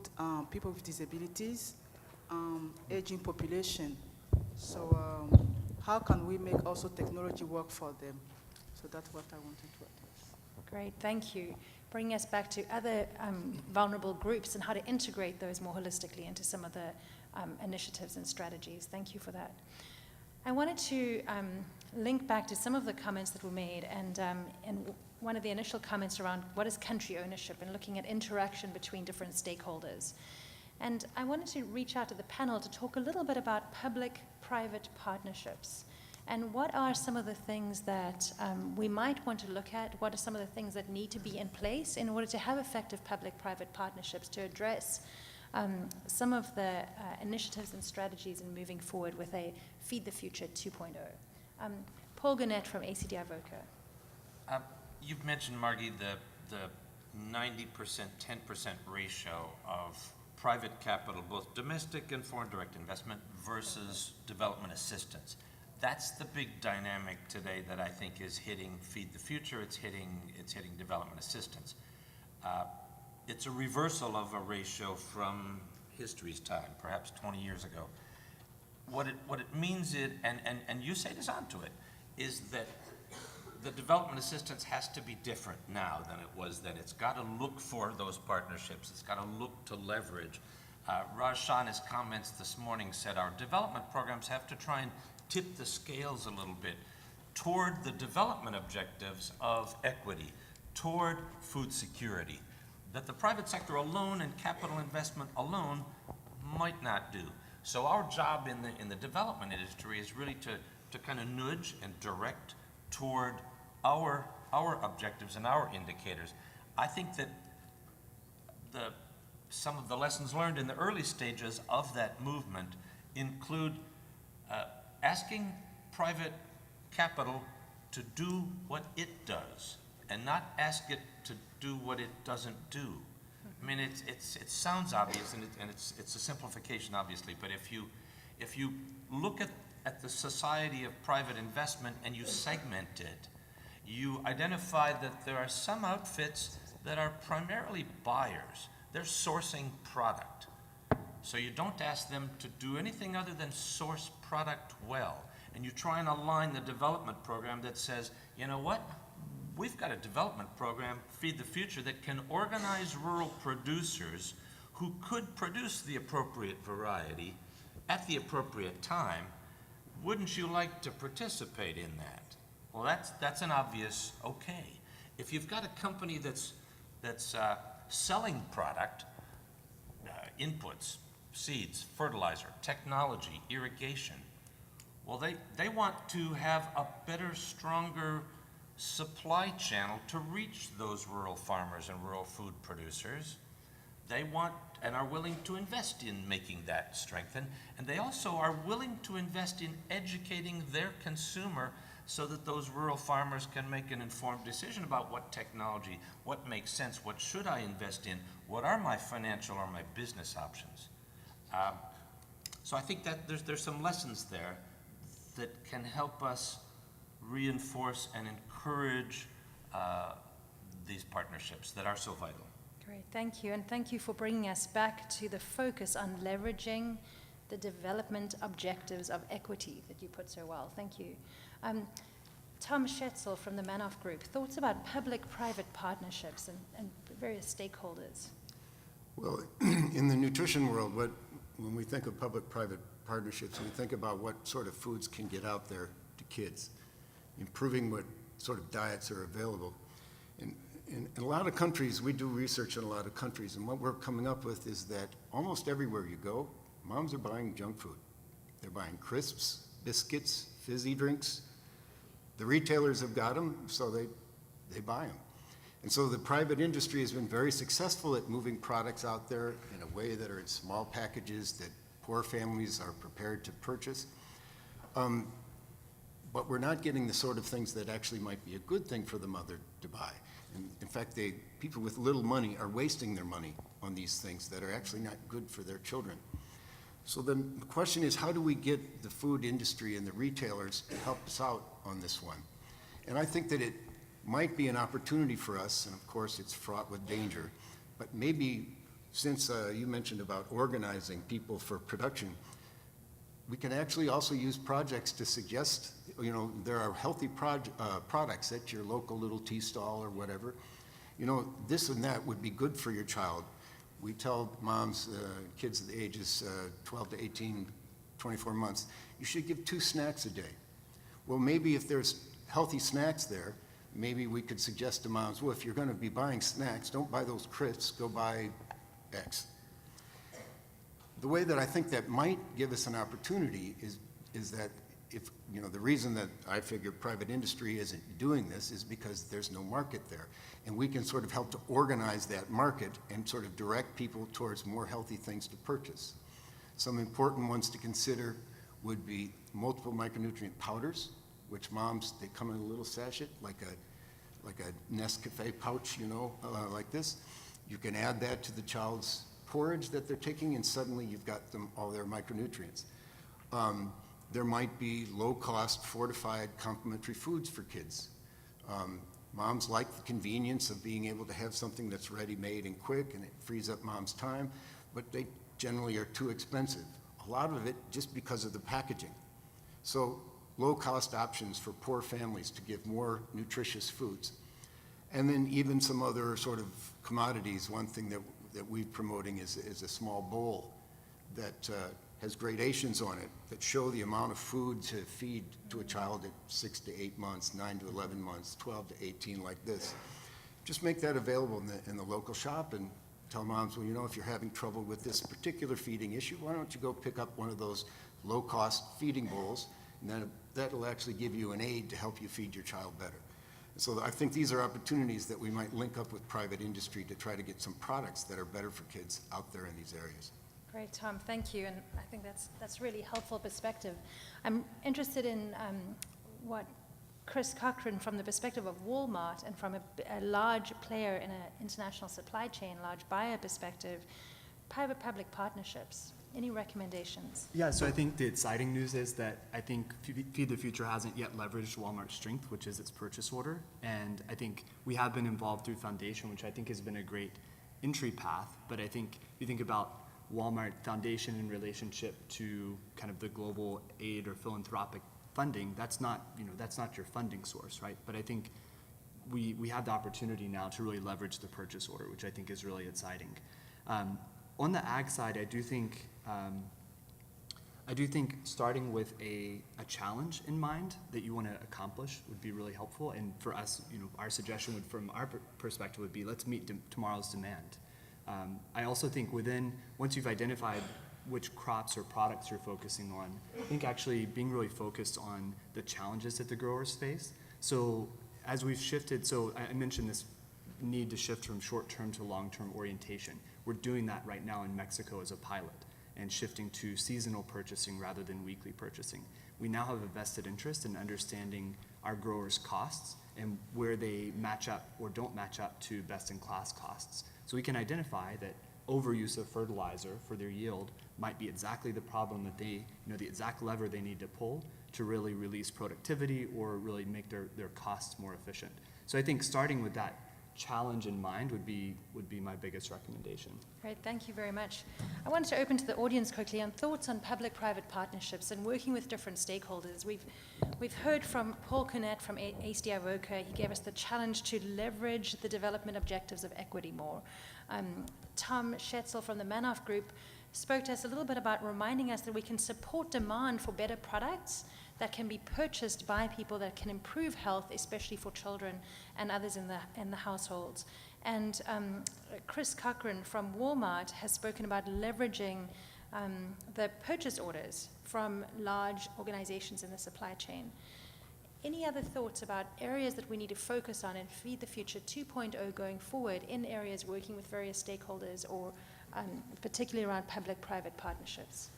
people with disabilities, aging population. So how can we make also technology work for them? So that's what I wanted to address. Great, thank you. Bringing us back to other vulnerable groups and how to integrate those more holistically into some of the initiatives and strategies. Thank you for that. I wanted to link back to some of the comments that were made and one of the initial comments around what is country ownership and looking at interaction between different stakeholders. And I wanted to reach out to the panel to talk a little bit about public-private partnerships. And what are some of the things that we might want to look at? What are some of the things that need to be in place in order to have effective public-private partnerships to address some of the initiatives and strategies in moving forward with a Feed the Future 2.0? Paul Guenette from ACDI VOCA. You've mentioned, Margie, the 90%, 10% ratio of private capital, both domestic and foreign direct investment versus development assistance. That's the big dynamic today that I think is hitting Feed the Future. It's hitting development assistance. It's a reversal of a ratio from history's time, perhaps 20 years ago. What it means is, and you say this onto it, is that the development assistance has to be different now than it was then. It's got to look for those partnerships. It's got to look to leverage. Raj Shah in his comments this morning said our development programs have to try and tip the scales a little bit toward the development objectives of equity, toward food security, that the private sector alone and capital investment alone might not do. So our job in the development industry is really to kind of nudge and direct toward our objectives and our indicators. I think that some of the lessons learned in the early stages of that movement include asking private capital to do what it does and not ask it to do what it doesn't do. I mean, it sounds obvious and it's a simplification, obviously, but if you look at the society of private investment and you segment it, you identify that there are some outfits that are primarily buyers. They're sourcing product. So you don't ask them to do anything other than source product well. And you try and align the development program that says, you know what? We've got a development program, Feed the Future, that can organize rural producers who could produce the appropriate variety at the appropriate time. Wouldn't you like to participate in that? Well, that's an obvious okay. If you've got a company that's selling product, inputs, seeds, fertilizer, technology, irrigation, well, they want to have a better, stronger supply channel to reach those rural farmers and rural food producers. They want and are willing to invest in making that strengthen, and they also are willing to invest in educating their consumer so that those rural farmers can make an informed decision about what technology, what makes sense, what should I invest in, what are my financial or my business options. So I think that there's some lessons there that can help us reinforce and encourage these partnerships that are so vital. Great, thank you. And thank you for bringing us back to the focus on leveraging the development objectives of equity that you put so well. Thank you. Tom Schaetzel from the Manoff Group, thoughts about public-private partnerships and various stakeholders? Well, in the nutrition world, when we think of public-private partnerships, we think about what sort of foods can get out there to kids, improving what sort of diets are available. In a lot of countries, we do research in a lot of countries, and what we're coming up with is that almost everywhere you go, moms are buying junk food. They're buying crisps, biscuits, fizzy drinks. The retailers have got them, so they buy them. And so the private industry has been very successful at moving products out there in a way that are in small packages that poor families are prepared to purchase. But we're not getting the sort of things that actually might be a good thing for the mother to buy. And in fact, people with little money are wasting their money on these things that are actually not good for their children. So then the question is, how do we get the food industry and the retailers to help us out on this one? And I think that it might be an opportunity for us, and of course it's fraught with danger, but maybe since you mentioned about organizing people for production, we can actually also use projects to suggest, there are healthy products at your local little tea stall or whatever. This and that would be good for your child. We tell moms, kids of the ages 12 to 18, 24 months, you should give 2 snacks a day. Well, maybe if there's healthy snacks there, maybe we could suggest to moms, well, if you're going to be buying snacks, don't buy those crisps, go buy X. The way that I think that might give us an opportunity is that if, the reason that I figure private industry isn't doing this is because there's no market there. And we can sort of help to organize that market and sort of direct people towards more healthy things to purchase. Some important ones to consider would be multiple micronutrient powders, which moms, they come in a little sachet, like a Nescafe pouch, like this. You can add that to the child's porridge that they're taking, and suddenly you've got all their micronutrients. There might be low-cost, fortified, complementary foods for kids. Moms like the convenience of being able to have something that's ready-made and quick, and it frees up mom's time, but they generally are too expensive. A lot of it just because of the packaging. So low-cost options for poor families to give more nutritious foods. And then even some other sort of commodities. One thing that we're promoting is a small bowl that has gradations on it that show the amount of food to feed to a child at 6 to 8 months, 9 to 11 months, 12 to 18, like this. Just make that available in the local shop and tell moms, well, if you're having trouble with this particular feeding issue, why don't you go pick up one of those low-cost feeding bowls, and then that'll actually give you an aid to help you feed your child better. So I think these are opportunities that we might link up with private industry to try to get some products that are better for kids out there in these areas. Great, Tom, thank you, and I think that's really helpful perspective. I'm interested in what Chris Cochran, from the perspective of Walmart and from a large player in an international supply chain, large buyer perspective, private-public partnerships. Any recommendations? Yeah, so I think the exciting news is that I think Feed the Future hasn't yet leveraged Walmart's strength, which is its purchase order. And I think we have been involved through Foundation, which I think has been a great entry path. But I think if you think about Walmart Foundation in relationship to kind of the global aid or philanthropic funding, that's not your funding source, right? But I think we have the opportunity now to really leverage the purchase order, which I think is really exciting. On the ag side, I do think starting with a challenge in mind that you want to accomplish would be really helpful. And for us, our suggestion would, from our perspective, would be let's meet tomorrow's demand. I also think once you've identified which crops or products you're focusing on, I think actually being really focused on the challenges that the growers face. So as we've shifted, so I mentioned this need to shift from short-term to long-term orientation. We're doing that right now in Mexico as a pilot and shifting to seasonal purchasing rather than weekly purchasing. We now have a vested interest in understanding our growers' costs and where they match up or don't match up to best-in-class costs. So we can identify that overuse of fertilizer for their yield might be exactly the problem that they, the exact lever they need to pull to really release productivity or really make their costs more efficient. So I think starting with that challenge in mind would be my biggest recommendation. Great, thank you very much. I wanted to open to the audience quickly on thoughts on public-private partnerships and working with different stakeholders. We've heard from Paul Guenette from ACDI VOCA. He gave us the challenge to leverage the development objectives of equity more. Tom Schaetzel from the Manoff group spoke to us a little bit about reminding us that we can support demand for better products that can be purchased by people that can improve health, especially for children and others in the households. And Chris Cochran from Walmart has spoken about leveraging the purchase orders from large organizations in the supply chain. Any other thoughts about areas that we need to focus on in Feed the Future 2.0 going forward in areas working with various stakeholders or particularly around public-private partnerships?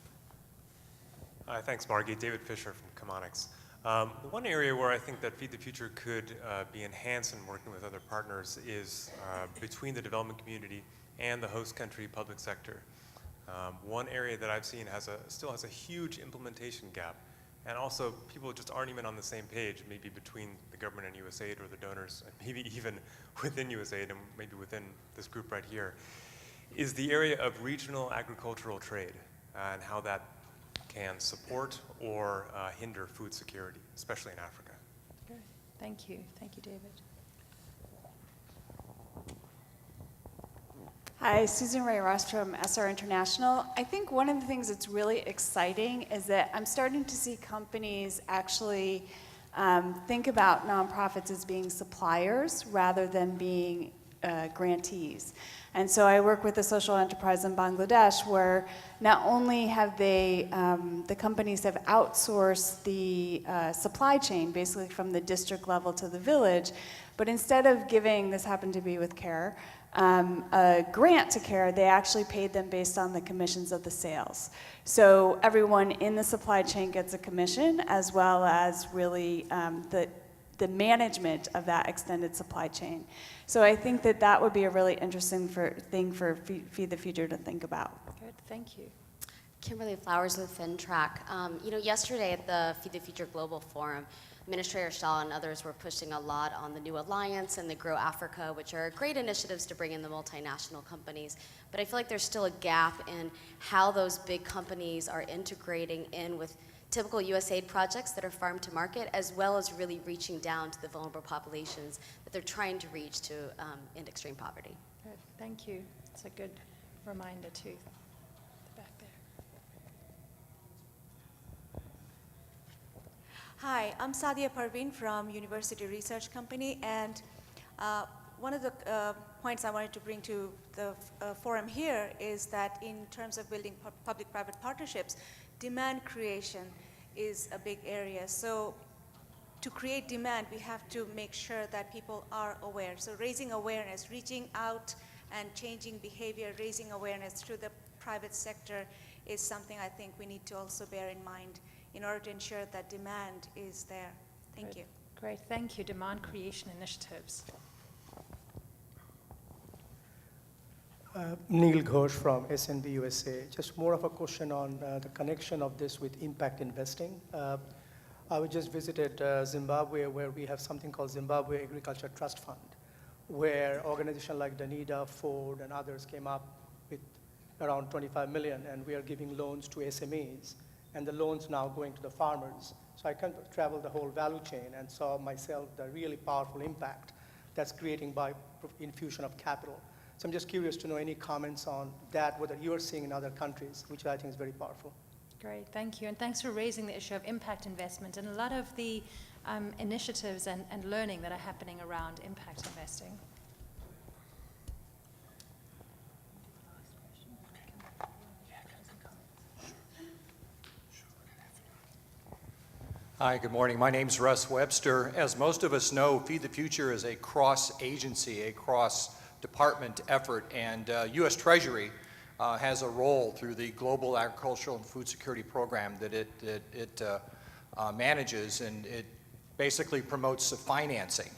Thanks, Margie. David Fisher from Chemonics. The one area where I think that Feed the Future could be enhanced in working with other partners is between the development community and the host country public sector. One area that I've seen still has a huge implementation gap, and also people just aren't even on the same page, maybe between the government and USAID or the donors, and maybe even within USAID and maybe within this group right here, is the area of regional agricultural trade and how that can support or hinder food security, especially in Africa. Good. Thank you. Thank you, David. Hi, Susan Ray Ross from SR International. I think one of the things that's really exciting is that I'm starting to see companies actually think about nonprofits as being suppliers rather than being grantees. And so I work with a social enterprise in Bangladesh where not only have they, the companies have outsourced the supply chain basically from the district level to the village, but instead of giving, this happened to be with CARE, a grant to CARE, they actually paid them based on the commissions of the sales. So everyone in the supply chain gets a commission as well as really the management of that extended supply chain. So I think that that would be a really interesting thing for Feed the Future to think about. Good, thank you. Kimberly Flowers with FinTrack. Yesterday at the Feed the Future Global Forum, Administrator Shaw and others were pushing a lot on the New Alliance and the Grow Africa, which are great initiatives to bring in the multinational companies. But I feel like there's still a gap in how those big companies are integrating in with typical USAID projects that are farm to market, as well as really reaching down to the vulnerable populations that they're trying to reach to end extreme poverty. Good. Thank you. It's a good reminder too. Back there. Hi, I'm Sadia Parveen from University Research Company, and one of the points I wanted to bring to the forum here is that in terms of building public-private partnerships, demand creation is a big area. So to create demand, we have to make sure that people are aware. So raising awareness, reaching out and changing behavior, raising awareness through the private sector is something I think we need to also bear in mind in order to ensure that demand is there. Thank you. Great, thank you. Demand creation initiatives. Neil Ghosh from SNB USA. Just more of a question on the connection of this with impact investing. I just visited Zimbabwe, where we have something called Zimbabwe Agriculture Trust Fund, where organizations like Danida, Ford, and others came up with around 25 million, and we are giving loans to SMEs, and the loans now going to the farmers. So I can travel the whole value chain and saw myself the really powerful impact that's creating by infusion of capital. So I'm just curious to know any comments on that, whether you're seeing in other countries, which I think is very powerful. Great, thank you. And thanks for raising the issue of impact investment and a lot of the initiatives and learning that are happening around impact investing. Hi, good morning. My name's Russ Webster. As most of us know, Feed the Future is a cross-agency, a cross-department effort, and U.S. Treasury has a role through the Global Agricultural and Food Security Program that it manages, and it basically promotes financing,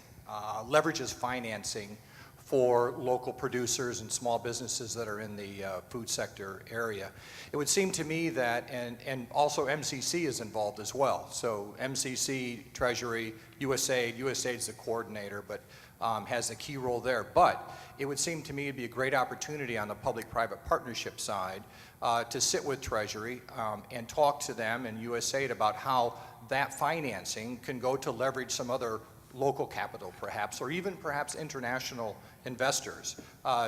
leverages financing for local producers and small businesses that are in the food sector area. It would seem to me that, and also MCC is involved as well. So MCC, Treasury, USAID, USAID's the coordinator, but has a key role there. But it would seem to me to be a great opportunity on the public-private partnership side to sit with Treasury and talk to them and USAID about how that financing can go to leverage some other local capital perhaps, or even perhaps international investors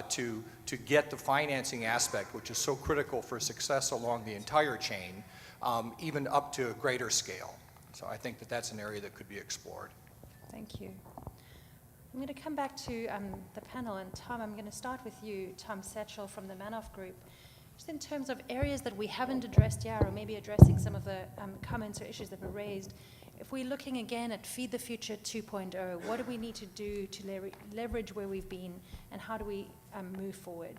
to get the financing aspect, which is so critical for success along the entire chain, even up to a greater scale. So I think that that's an area that could be explored. Thank you. I'm going to come back to the panel, and Tom, I'm going to start with you, Tom Schaetzel from the Manoff Group. Just in terms of areas that we haven't addressed yet, or maybe addressing some of the comments or issues that were raised, if we're looking again at Feed the Future 2.0, what do we need to do to leverage where we've been, and how do we move forward?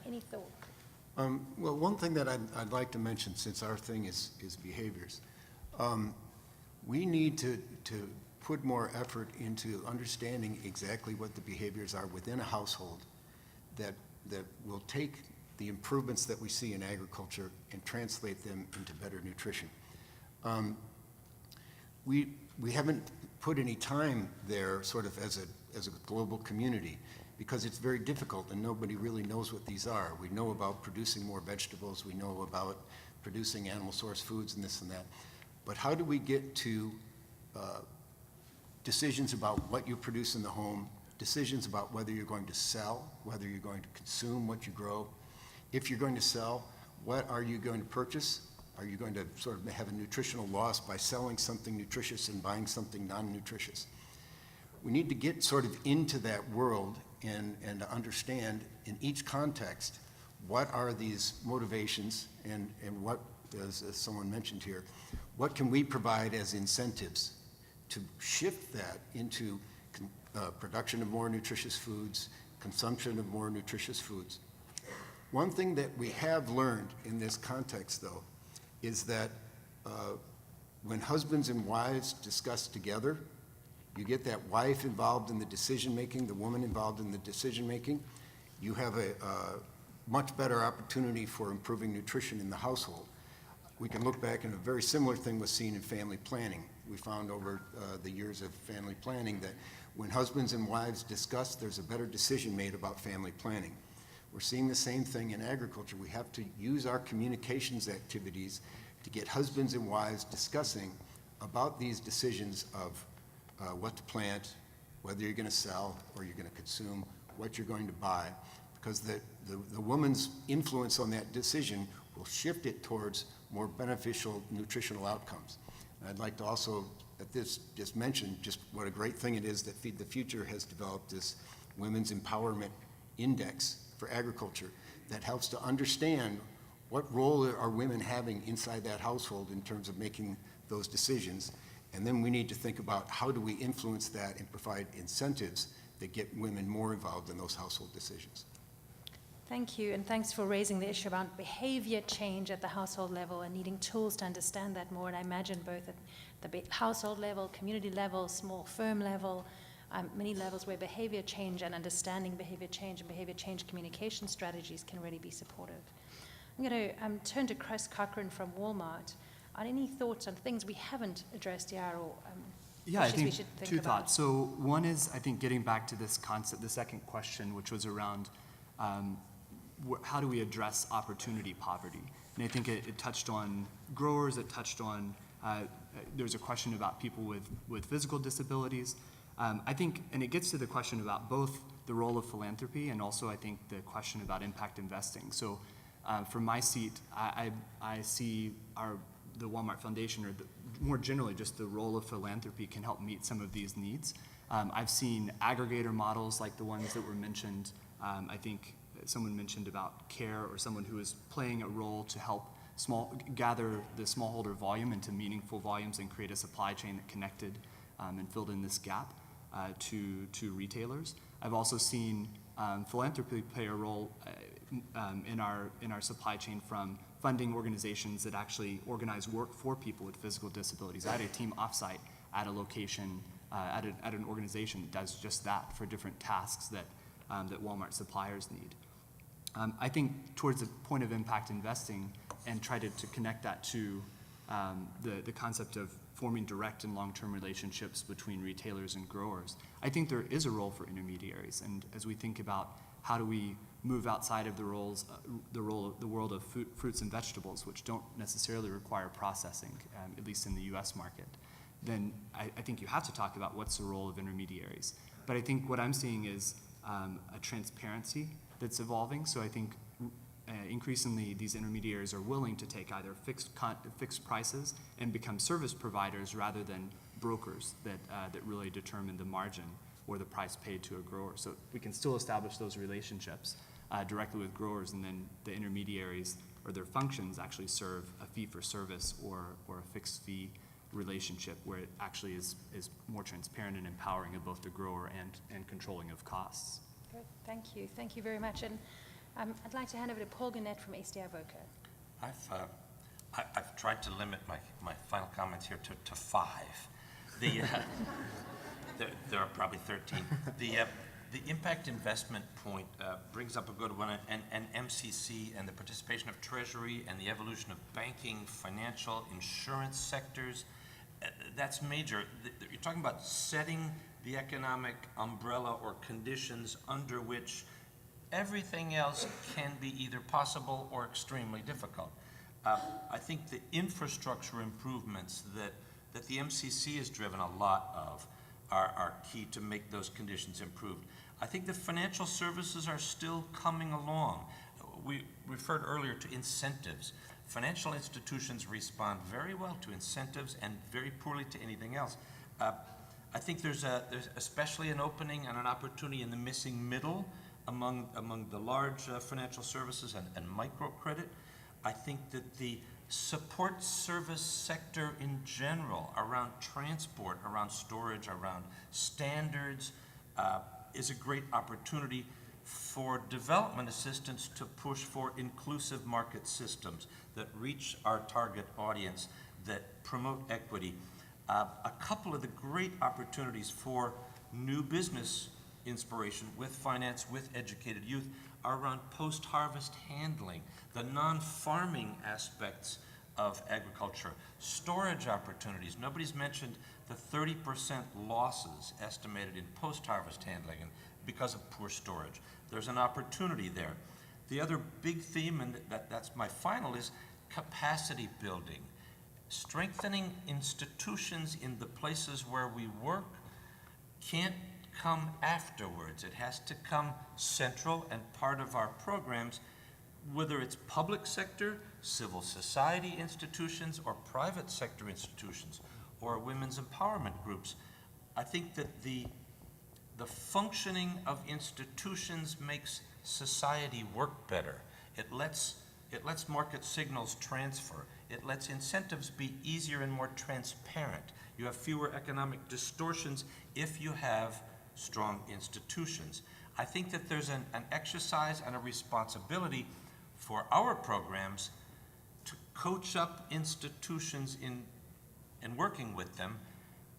Any thought? Well, one thing that I'd like to mention, since our thing is behaviors, we need to put more effort into understanding exactly what the behaviors are within a household that will take the improvements that we see in agriculture and translate them into better nutrition. We haven't put any time there sort of as a global community, because it's very difficult and nobody really knows what these are. We know about producing more vegetables, we know about producing animal source foods and this and that, but how do we get to decisions about what you produce in the home, decisions about whether you're going to sell, whether you're going to consume what you grow. If you're going to sell, what are you going to purchase? Are you going to sort of have a nutritional loss by selling something nutritious and buying something non-nutritious? We need to get sort of into that world and to understand in each context what are these motivations and what, as someone mentioned here, what can we provide as incentives to shift that into production of more nutritious foods, consumption of more nutritious foods. One thing that we have learned in this context, though, is that when husbands and wives discuss together, you get that wife involved in the decision-making, the woman involved in the decision-making, you have a much better opportunity for improving nutrition in the household. We can look back, and a very similar thing was seen in family planning. We found over the years of family planning that when husbands and wives discuss, there's a better decision made about family planning. We're seeing the same thing in agriculture. We have to use our communications activities to get husbands and wives discussing about these decisions of what to plant, whether you're going to sell or you're going to consume, what you're going to buy, because the woman's influence on that decision will shift it towards more beneficial nutritional outcomes. And I'd like to also, at this, just mention just what a great thing it is that Feed the Future has developed this Women's Empowerment Index for agriculture that helps to understand what role are women having inside that household in terms of making those decisions. And then we need to think about how do we influence that and provide incentives that get women more involved in those household decisions. Thank you, and thanks for raising the issue about behavior change at the household level and needing tools to understand that more. And I imagine both at the household level, community level, small firm level, many levels where behavior change and understanding behavior change and behavior change communication strategies can really be supportive. I'm going to turn to Chris Cochran from Walmart. On any thoughts on things we haven't addressed yet, or yeah, I issues think we should think two about? thoughts. So one is, I think, getting back to this concept, the second question, which was around how do we address opportunity poverty? And I think it touched on growers, it touched on, there's a question about people with physical disabilities. I think, and it gets to the question about both the role of philanthropy and also, I think, the question about impact investing. So from my seat, I see the Walmart Foundation, or more generally just the role of philanthropy, can help meet some of these needs. I've seen aggregator models like the ones that were mentioned. I think someone mentioned about CARE, or someone who is playing a role to help gather the smallholder volume into meaningful volumes and create a supply chain that connected and filled in this gap to retailers. I've also seen philanthropy play a role in our supply chain, from funding organizations that actually organize work for people with physical disabilities. I had a team offsite at a location at an organization that does just that for different tasks that, that Walmart suppliers need. I think towards the point of impact investing and try to connect that to the concept of forming direct and long-term relationships between retailers and growers. I think there is a role for intermediaries, and as we think about how do we move outside of the world of fruits and vegetables, which don't necessarily require processing, at least in the U.S. market, then I think you have to talk about what's the role of intermediaries. But I think what I'm seeing is a transparency that's evolving. So I think increasingly these intermediaries are willing to take either fixed prices and become service providers rather than brokers that really determine the margin or the price paid to a grower. So we can still establish those relationships directly with growers, and then the intermediaries or their functions actually serve a fee for service or a fixed fee relationship where it actually is more transparent and empowering of both the grower and controlling of costs. Good, thank you. Thank you very much. And I'd like to hand over to Paul Guenette from ACDI-VOCA. I've tried to limit my final comments here to 5. There are probably 13. The impact investment point brings up a good one, and MCC and the participation of Treasury and the evolution of banking, financial, insurance sectors, that's major. You're talking about setting the economic umbrella or conditions under which everything else can be either possible or extremely difficult. I think the infrastructure improvements that the MCC has driven a lot of are key to make those conditions improved. I think the financial services are still coming along. We referred earlier to incentives. Financial institutions respond very well to incentives and very poorly to anything else. I think there's especially an opening and an opportunity in the missing middle among the large financial services and microcredit. I think that the support service sector in general, around transport, around storage, around standards, is a great opportunity for development assistance to push for inclusive market systems that reach our target audience, that promote equity. A couple of the great opportunities for new business inspiration with finance, with educated youth, are around post-harvest handling, the non-farming aspects of agriculture, storage opportunities. Nobody's mentioned the 30% losses estimated in post-harvest handling because of poor storage. There's an opportunity there. The other big theme, and that's my final, is capacity building. Strengthening institutions in the places where we work can't come afterwards. It has to come central and part of our programs, whether it's public sector, civil society institutions, or private sector institutions, or women's empowerment groups. I think that the functioning of institutions makes society work better. It lets market signals transfer. It lets incentives be easier and more transparent. You have fewer economic distortions if you have strong institutions. I think that there's an exercise and a responsibility for our programs to coach up institutions in working with them.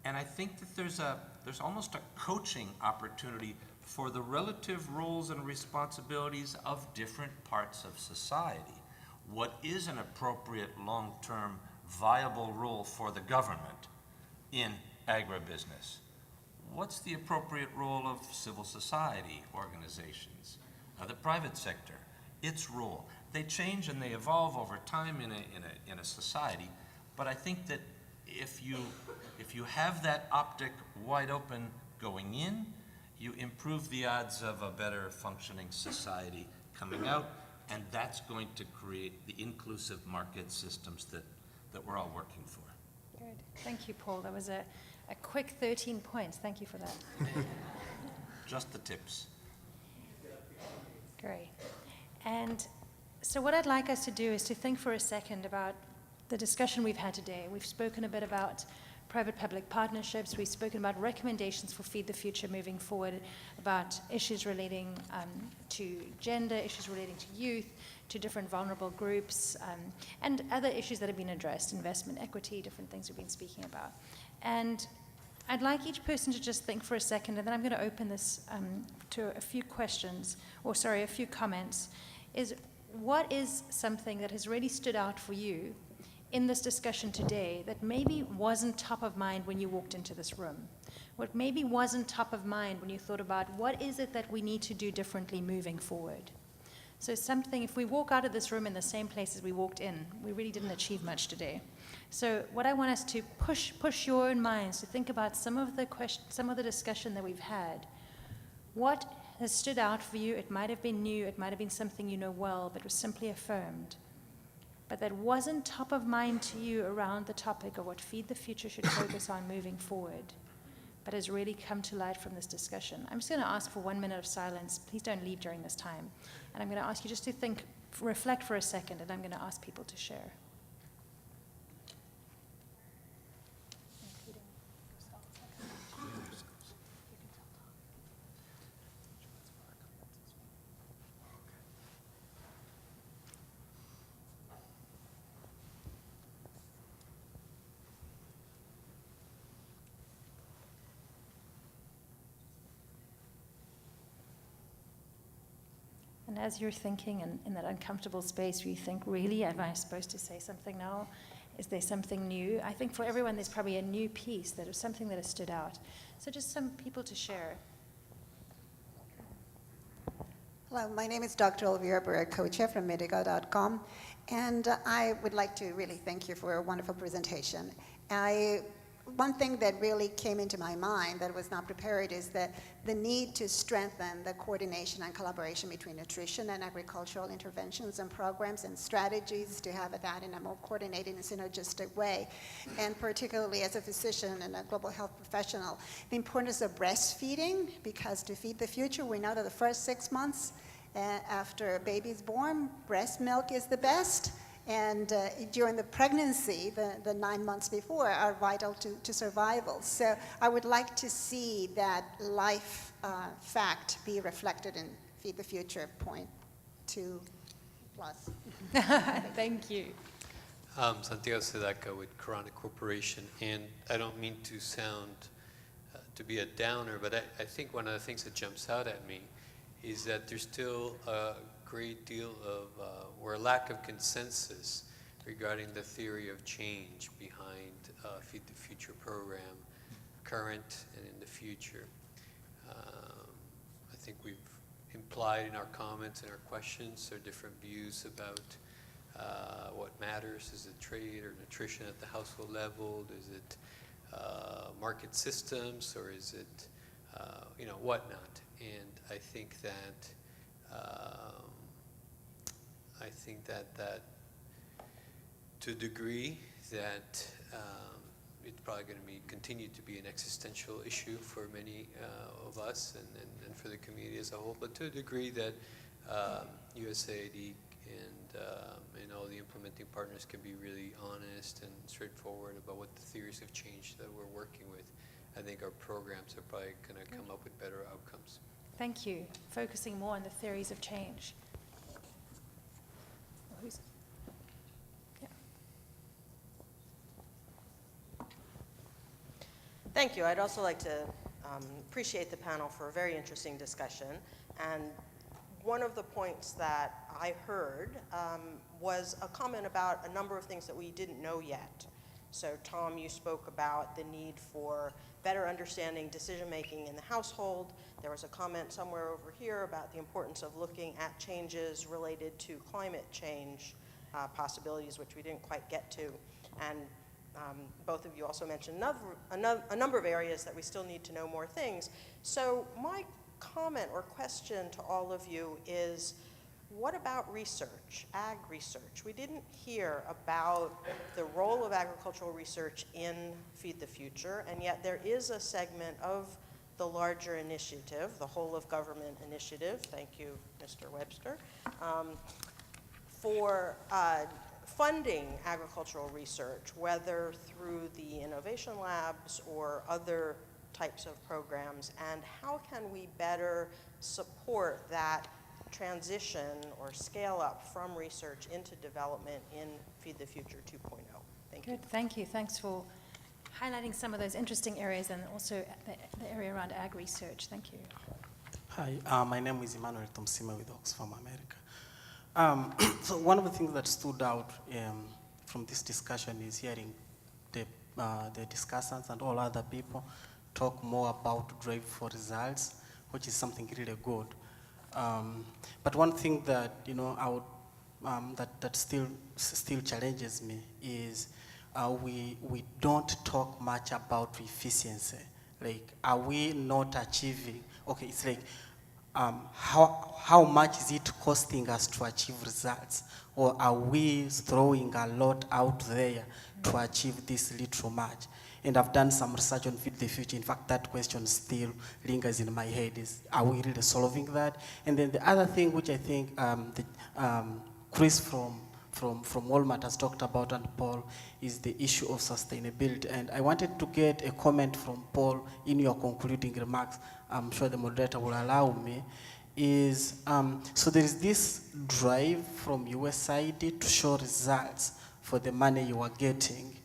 And I think that there's almost a coaching opportunity for the relative roles and responsibilities of different parts of society. What is an appropriate long-term viable role for the government in agribusiness? What's the appropriate role of civil society organizations, the private sector, its role? They change and they evolve over time in a society, but I think that if you have that optic wide open going in, you improve the odds of a better functioning society coming out, and that's going to create the inclusive market systems that we're all working for. Good. Thank you, Paul. That was a quick 13 points. Thank you for that. Just the tips. Great. And so what I'd like us to do is to think for a second about the discussion we've had today. We've spoken a bit about private-public partnerships. We've spoken about recommendations for Feed the Future moving forward, about issues relating to gender, issues relating to youth, to different vulnerable groups, and other issues that have been addressed, investment, equity, different things we've been speaking about. And I'd like each person to just think for a second, and then I'm going to open this to a few questions, or sorry, a few comments. What is something that has really stood out for you in this discussion today that maybe wasn't top of mind when you walked into this room? What maybe wasn't top of mind when you thought about what is it that we need to do differently moving forward? So something, if we walk out of this room in the same place as we walked in, we really didn't achieve much today. So what I want us to push your own minds to think about some of the discussion that we've had. What has stood out for you? It might have been new, it might have been something you know well, but was simply affirmed. But that wasn't top of mind to you around the topic of what Feed the Future should focus on moving forward, but has really come to light from this discussion. I'm just going to ask for 1 minute of silence. Please don't leave during this time. And I'm going to ask you just to think, reflect for a second, and I'm going to ask people to share. And as you're thinking in that uncomfortable space where you think, really, am I supposed to say something now? Is there something new? I think for everyone there's probably a new piece that is something that has stood out. So just some people to share. Hello, my name is Dr. Elvira Barrera-Cocha from Medical.com, and I would like to really thank you for a wonderful presentation. One thing that really came into my mind that was not prepared is that the need to strengthen the coordination and collaboration between nutrition and agricultural interventions and programs and strategies to have that in a more coordinated and synergistic way. And particularly as a physician and a global health professional, the importance of breastfeeding, because to feed the future, we know that the first 6 months after a baby's born, breast milk is the best. And during the pregnancy, the 9 months before, are vital to survival. So I would like to see that life fact be reflected in Feed the Future .2+. Thank you. Santiago Sedaka with Cochran Corporation, and I don't mean to sound to be a downer, but I think one of the things that jumps out at me is that there's still a great deal of, or a lack of consensus regarding the theory of change behind Feed the Future program, current and in the future. I think we've implied in our comments and our questions there are different views about what matters. Is it trade or nutrition at the household level? Is it market systems, or is it whatnot? And I think that that to a degree that it's probably going to continue to be an existential issue for many of us and for the community as a whole, but to a degree that USAID and all the implementing partners can be really honest and straightforward about what the theories of change that we're working with. I think our programs are probably going to come up with better outcomes. Thank you. Focusing more on the theories of change. Thank you. I'd also like to appreciate the panel for a very interesting discussion. And one of the points that I heard was a comment about a number of things that we didn't know yet. So Tom, you spoke about the need for better understanding decision-making in the household. There was a comment somewhere over here about the importance of looking at changes related to climate change possibilities, which we didn't quite get to. And both of you also mentioned a number of areas that we still need to know more things. So my comment or question to all of you is, what about research, ag research? We didn't hear about the role of agricultural research in Feed the Future, and yet there is a segment of the larger initiative, the whole of government initiative, thank you, Mr. Webster, for funding agricultural research, whether through the innovation labs or other types of programs, and how can we better support that transition or scale up from research into development in Feed the Future 2.0? Thank you. Good, thank you. Thanks for highlighting some of those interesting areas and also the area around ag research. Thank you. Hi, my name is Emmanuel Tomsima with Oxfam America. So one of the things that stood out from this discussion is hearing the discussants and all other people talk more about drive for results, which is something really good. But one thing that I would that still challenges me is we don't talk much about efficiency. Like, are we not achieving? Okay, it's like how much is it costing us to achieve results, or are we throwing a lot out there to achieve this little much? And I've done some research on Feed the Future. In fact, that question still lingers in my head is, are we really solving that? And then the other thing which I think Chris from Walmart has talked about, and Paul, is the issue of sustainability. And I wanted to get a comment from Paul in your concluding remarks. I'm sure the moderator will allow me. Is so there is this drive from US side to show results for the money you are getting.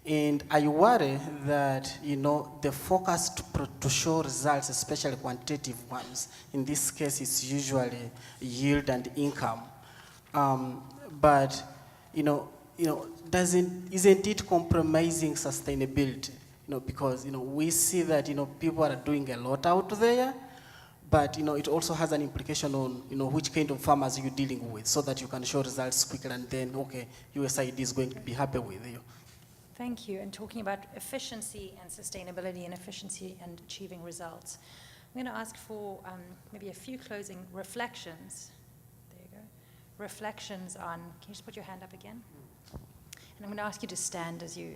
And I worry that, the focus to show results, especially quantitative ones, in this case is usually yield and income. But, isn't it compromising sustainability? Because, we see that, people are doing a lot out there, but, it also has an implication on, which kind of farmers you're dealing with, so that you can show results quickly, and then, okay, USAID is going to be happy with you. Thank you. And talking about efficiency and sustainability and efficiency and achieving results, I'm going to ask for maybe a few closing reflections. There you go. Reflections on, can you just put your hand up again? And I'm going to ask you to stand as you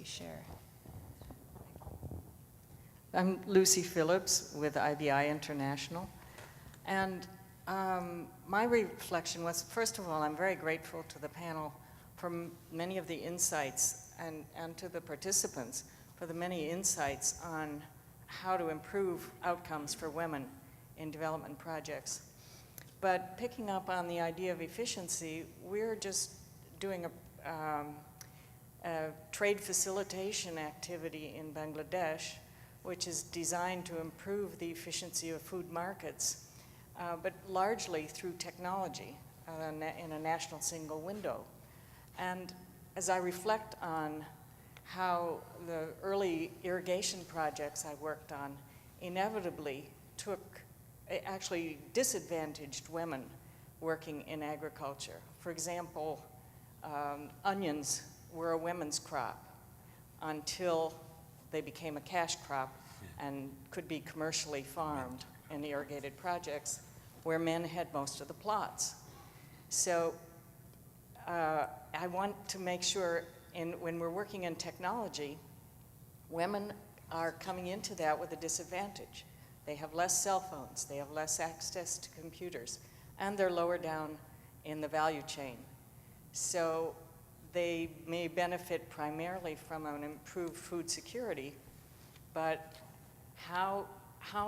share. I'm Lucy Phillips with IBI International. And my reflection was, first of all, I'm very grateful to the panel for many of the insights and to the participants for the many insights on how to improve outcomes for women in development projects. But picking up on the idea of efficiency, we're just doing a trade facilitation activity in Bangladesh, which is designed to improve the efficiency of food markets, but largely through technology in a national single window. And as I reflect on how the early irrigation projects I worked on inevitably actually disadvantaged women working in agriculture. For example, onions were a women's crop until they became a cash crop and could be commercially farmed in irrigated projects where men had most of the plots. So I want to make sure when we're working in technology, women are coming into that with a disadvantage. They have less cell phones, they have less access to computers, and they're lower down in the value chain. So they may benefit primarily from an improved food security, but how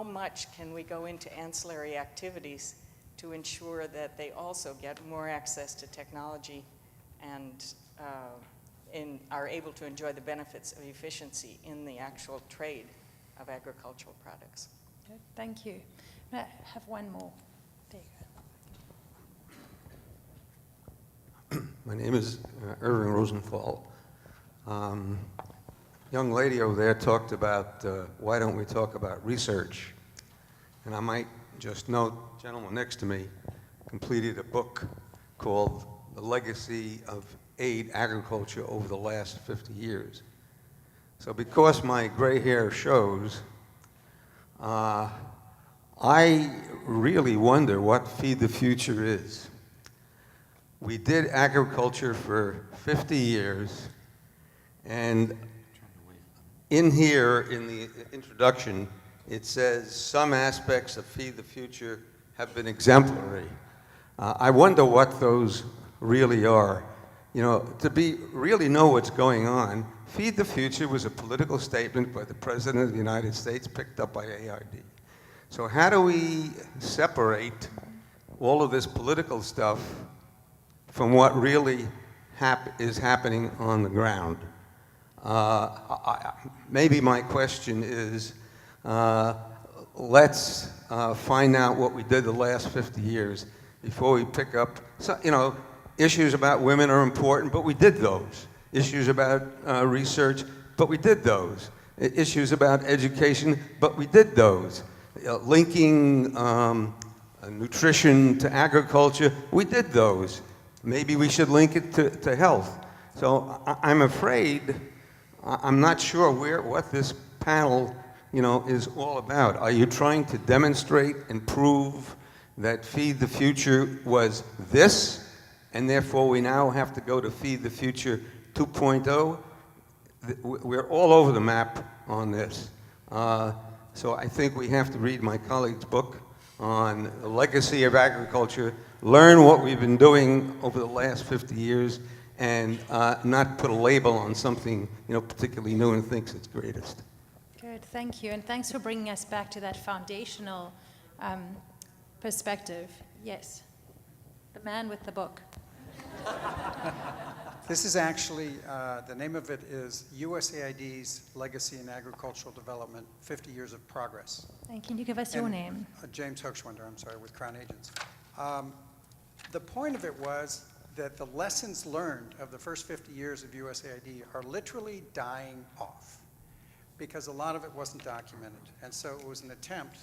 much can we go into ancillary activities to ensure that they also get more access to technology and are able to enjoy the benefits of efficiency in the actual trade of agricultural products? Good. Thank you. I have one more. There you go. My name is Irving Rosenthal. Young lady over there talked about why don't we talk about research? And I might just note, the gentleman next to me completed a book called The Legacy of Aid Agriculture Over the Last 50 Years. So because my gray hair shows, I really wonder what Feed the Future is. We did agriculture for 50 years, and in here, in the introduction, it says some aspects of Feed the Future have been exemplary. I wonder what those really are. To really know what's going on, Feed the Future was a political statement by the President of the United States, picked up by ARD. So how do we separate all of this political stuff from what really is happening on the ground? Maybe my question is, let's find out what we did the last 50 years before we pick up, issues about women are important, but we did those. Issues about research, but we did those. Issues about education, but we did those. Linking nutrition to agriculture, we did those. Maybe we should link it to health. So I'm afraid, I'm not sure what this panel, is all about. Are you trying to demonstrate and prove that Feed the Future was this, and therefore we now have to go to Feed the Future 2.0? We're all over the map on this. So I think we have to read my colleague's book on the legacy of agriculture, learn what we've been doing over the last 50 years, and not put a label on something particularly new and thinks it's greatest. Good, thank you. And thanks for bringing us back to that foundational perspective. Yes, the man with the book. This is actually, the name of it is USAID's Legacy in Agricultural Development, 50 Years of Progress. And can you give us your name? James Hochschwender, I'm sorry, with Crown Agents. The point of it was that the lessons learned of the first 50 years of USAID are literally dying off because a lot of it wasn't documented. And so it was an attempt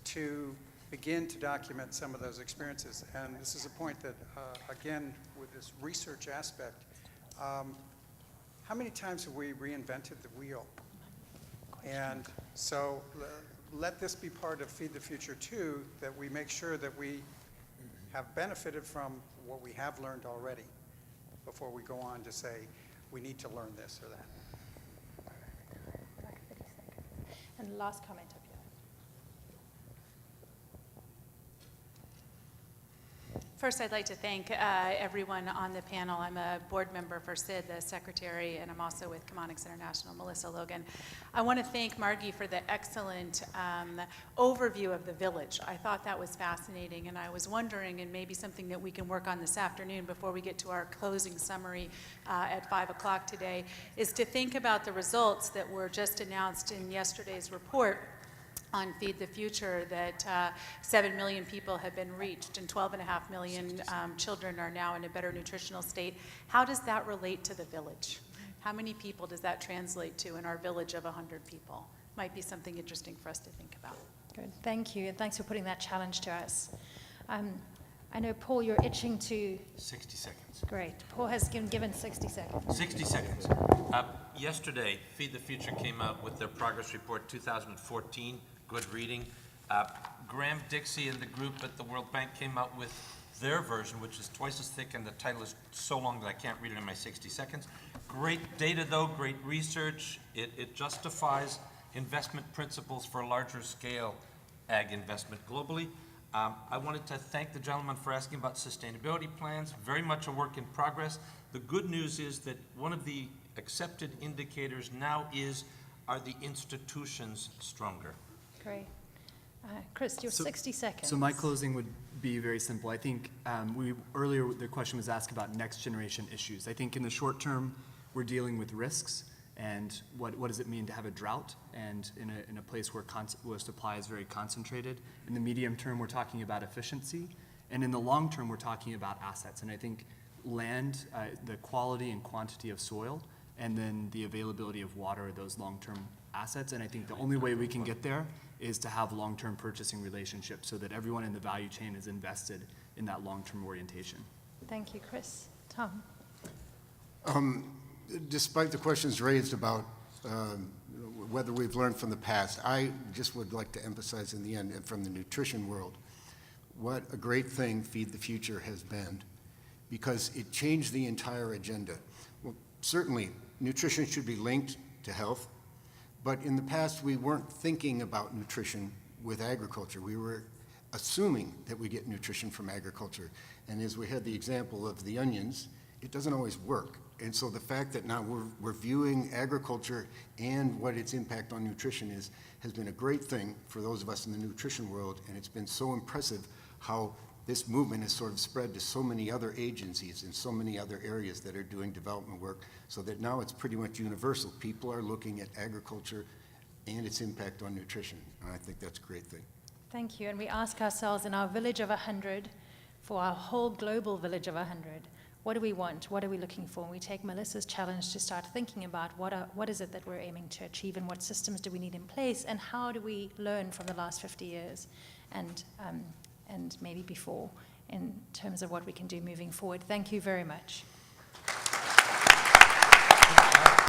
to begin to document some of those experiences. And this is a point that, again, with this research aspect, how many times have we reinvented the wheel? And so let this be part of Feed the Future too, that we make sure that we have benefited from what we have learned already before we go on to say we need to learn this or that. And last comment up here. First, I'd like to thank everyone on the panel. I'm a board member for SID, the secretary, and I'm also with Chemonics International, Melissa Logan. I want to thank Margie for the excellent overview of the village. I thought that was fascinating, and I was wondering, and maybe something that we can work on this afternoon before we get to our closing summary at 5 o'clock today, is to think about the results that were just announced in yesterday's report on Feed the Future, that 7 million people have been reached and 12.5 million children are now in a better nutritional state. How does that relate to the village? How many people does that translate to in our village of 100 people? Might be something interesting for us to think about. Good, thank you, and thanks for putting that challenge to us. I know, Paul, you're itching to... 60 seconds. Great. Paul has given 60 seconds. 60 seconds. Yesterday, Feed the Future came out with their progress report 2014. Good reading. Graham Dixie and the group at the World Bank came out with their version, which is twice as thick, and the title is so long that I can't read it in my 60 seconds. Great data, though, great research. It justifies investment principles for larger scale ag investment globally. I wanted to thank the gentleman for asking about sustainability plans. Very much a work in progress. The good news is that one of the accepted indicators now is, are the institutions stronger? Great. Chris, your 60 seconds. So my closing would be very simple. I think earlier the question was asked about next generation issues. I think in the short term, we're dealing with risks and what does it mean to have a drought and in a place where supply is very concentrated. In the medium term, we're talking about efficiency. And in the long term, we're talking about assets. And I think land, the quality and quantity of soil, and then the availability of water are those long-term assets. And I think the only way we can get there is to have long-term purchasing relationships so that everyone in the value chain is invested in that long-term orientation. Thank you, Chris. Tom? Despite the questions raised about whether we've learned from the past, I just would like to emphasize in the end, from the nutrition world, what a great thing Feed the Future has been, because it changed the entire agenda. Well, certainly, nutrition should be linked to health, but in the past, we weren't thinking about nutrition with agriculture. We were assuming that we get nutrition from agriculture. And as we had the example of the onions, it doesn't always work. And so the fact that now we're viewing agriculture and what its impact on nutrition is has been a great thing for those of us in the nutrition world, and it's been so impressive how this movement has sort of spread to so many other agencies in so many other areas that are doing development work, so that now it's pretty much universal. People are looking at agriculture and its impact on nutrition, and I think that's a great thing. Thank you. And we ask ourselves in our village of 100, for our whole global village of 100, what do we want? What are we looking for? And we take Melissa's challenge to start thinking about what is it that we're aiming to achieve, and what systems do we need in place, and how do we learn from the last 50 years and maybe before in terms of what we can do moving forward. Thank you very much.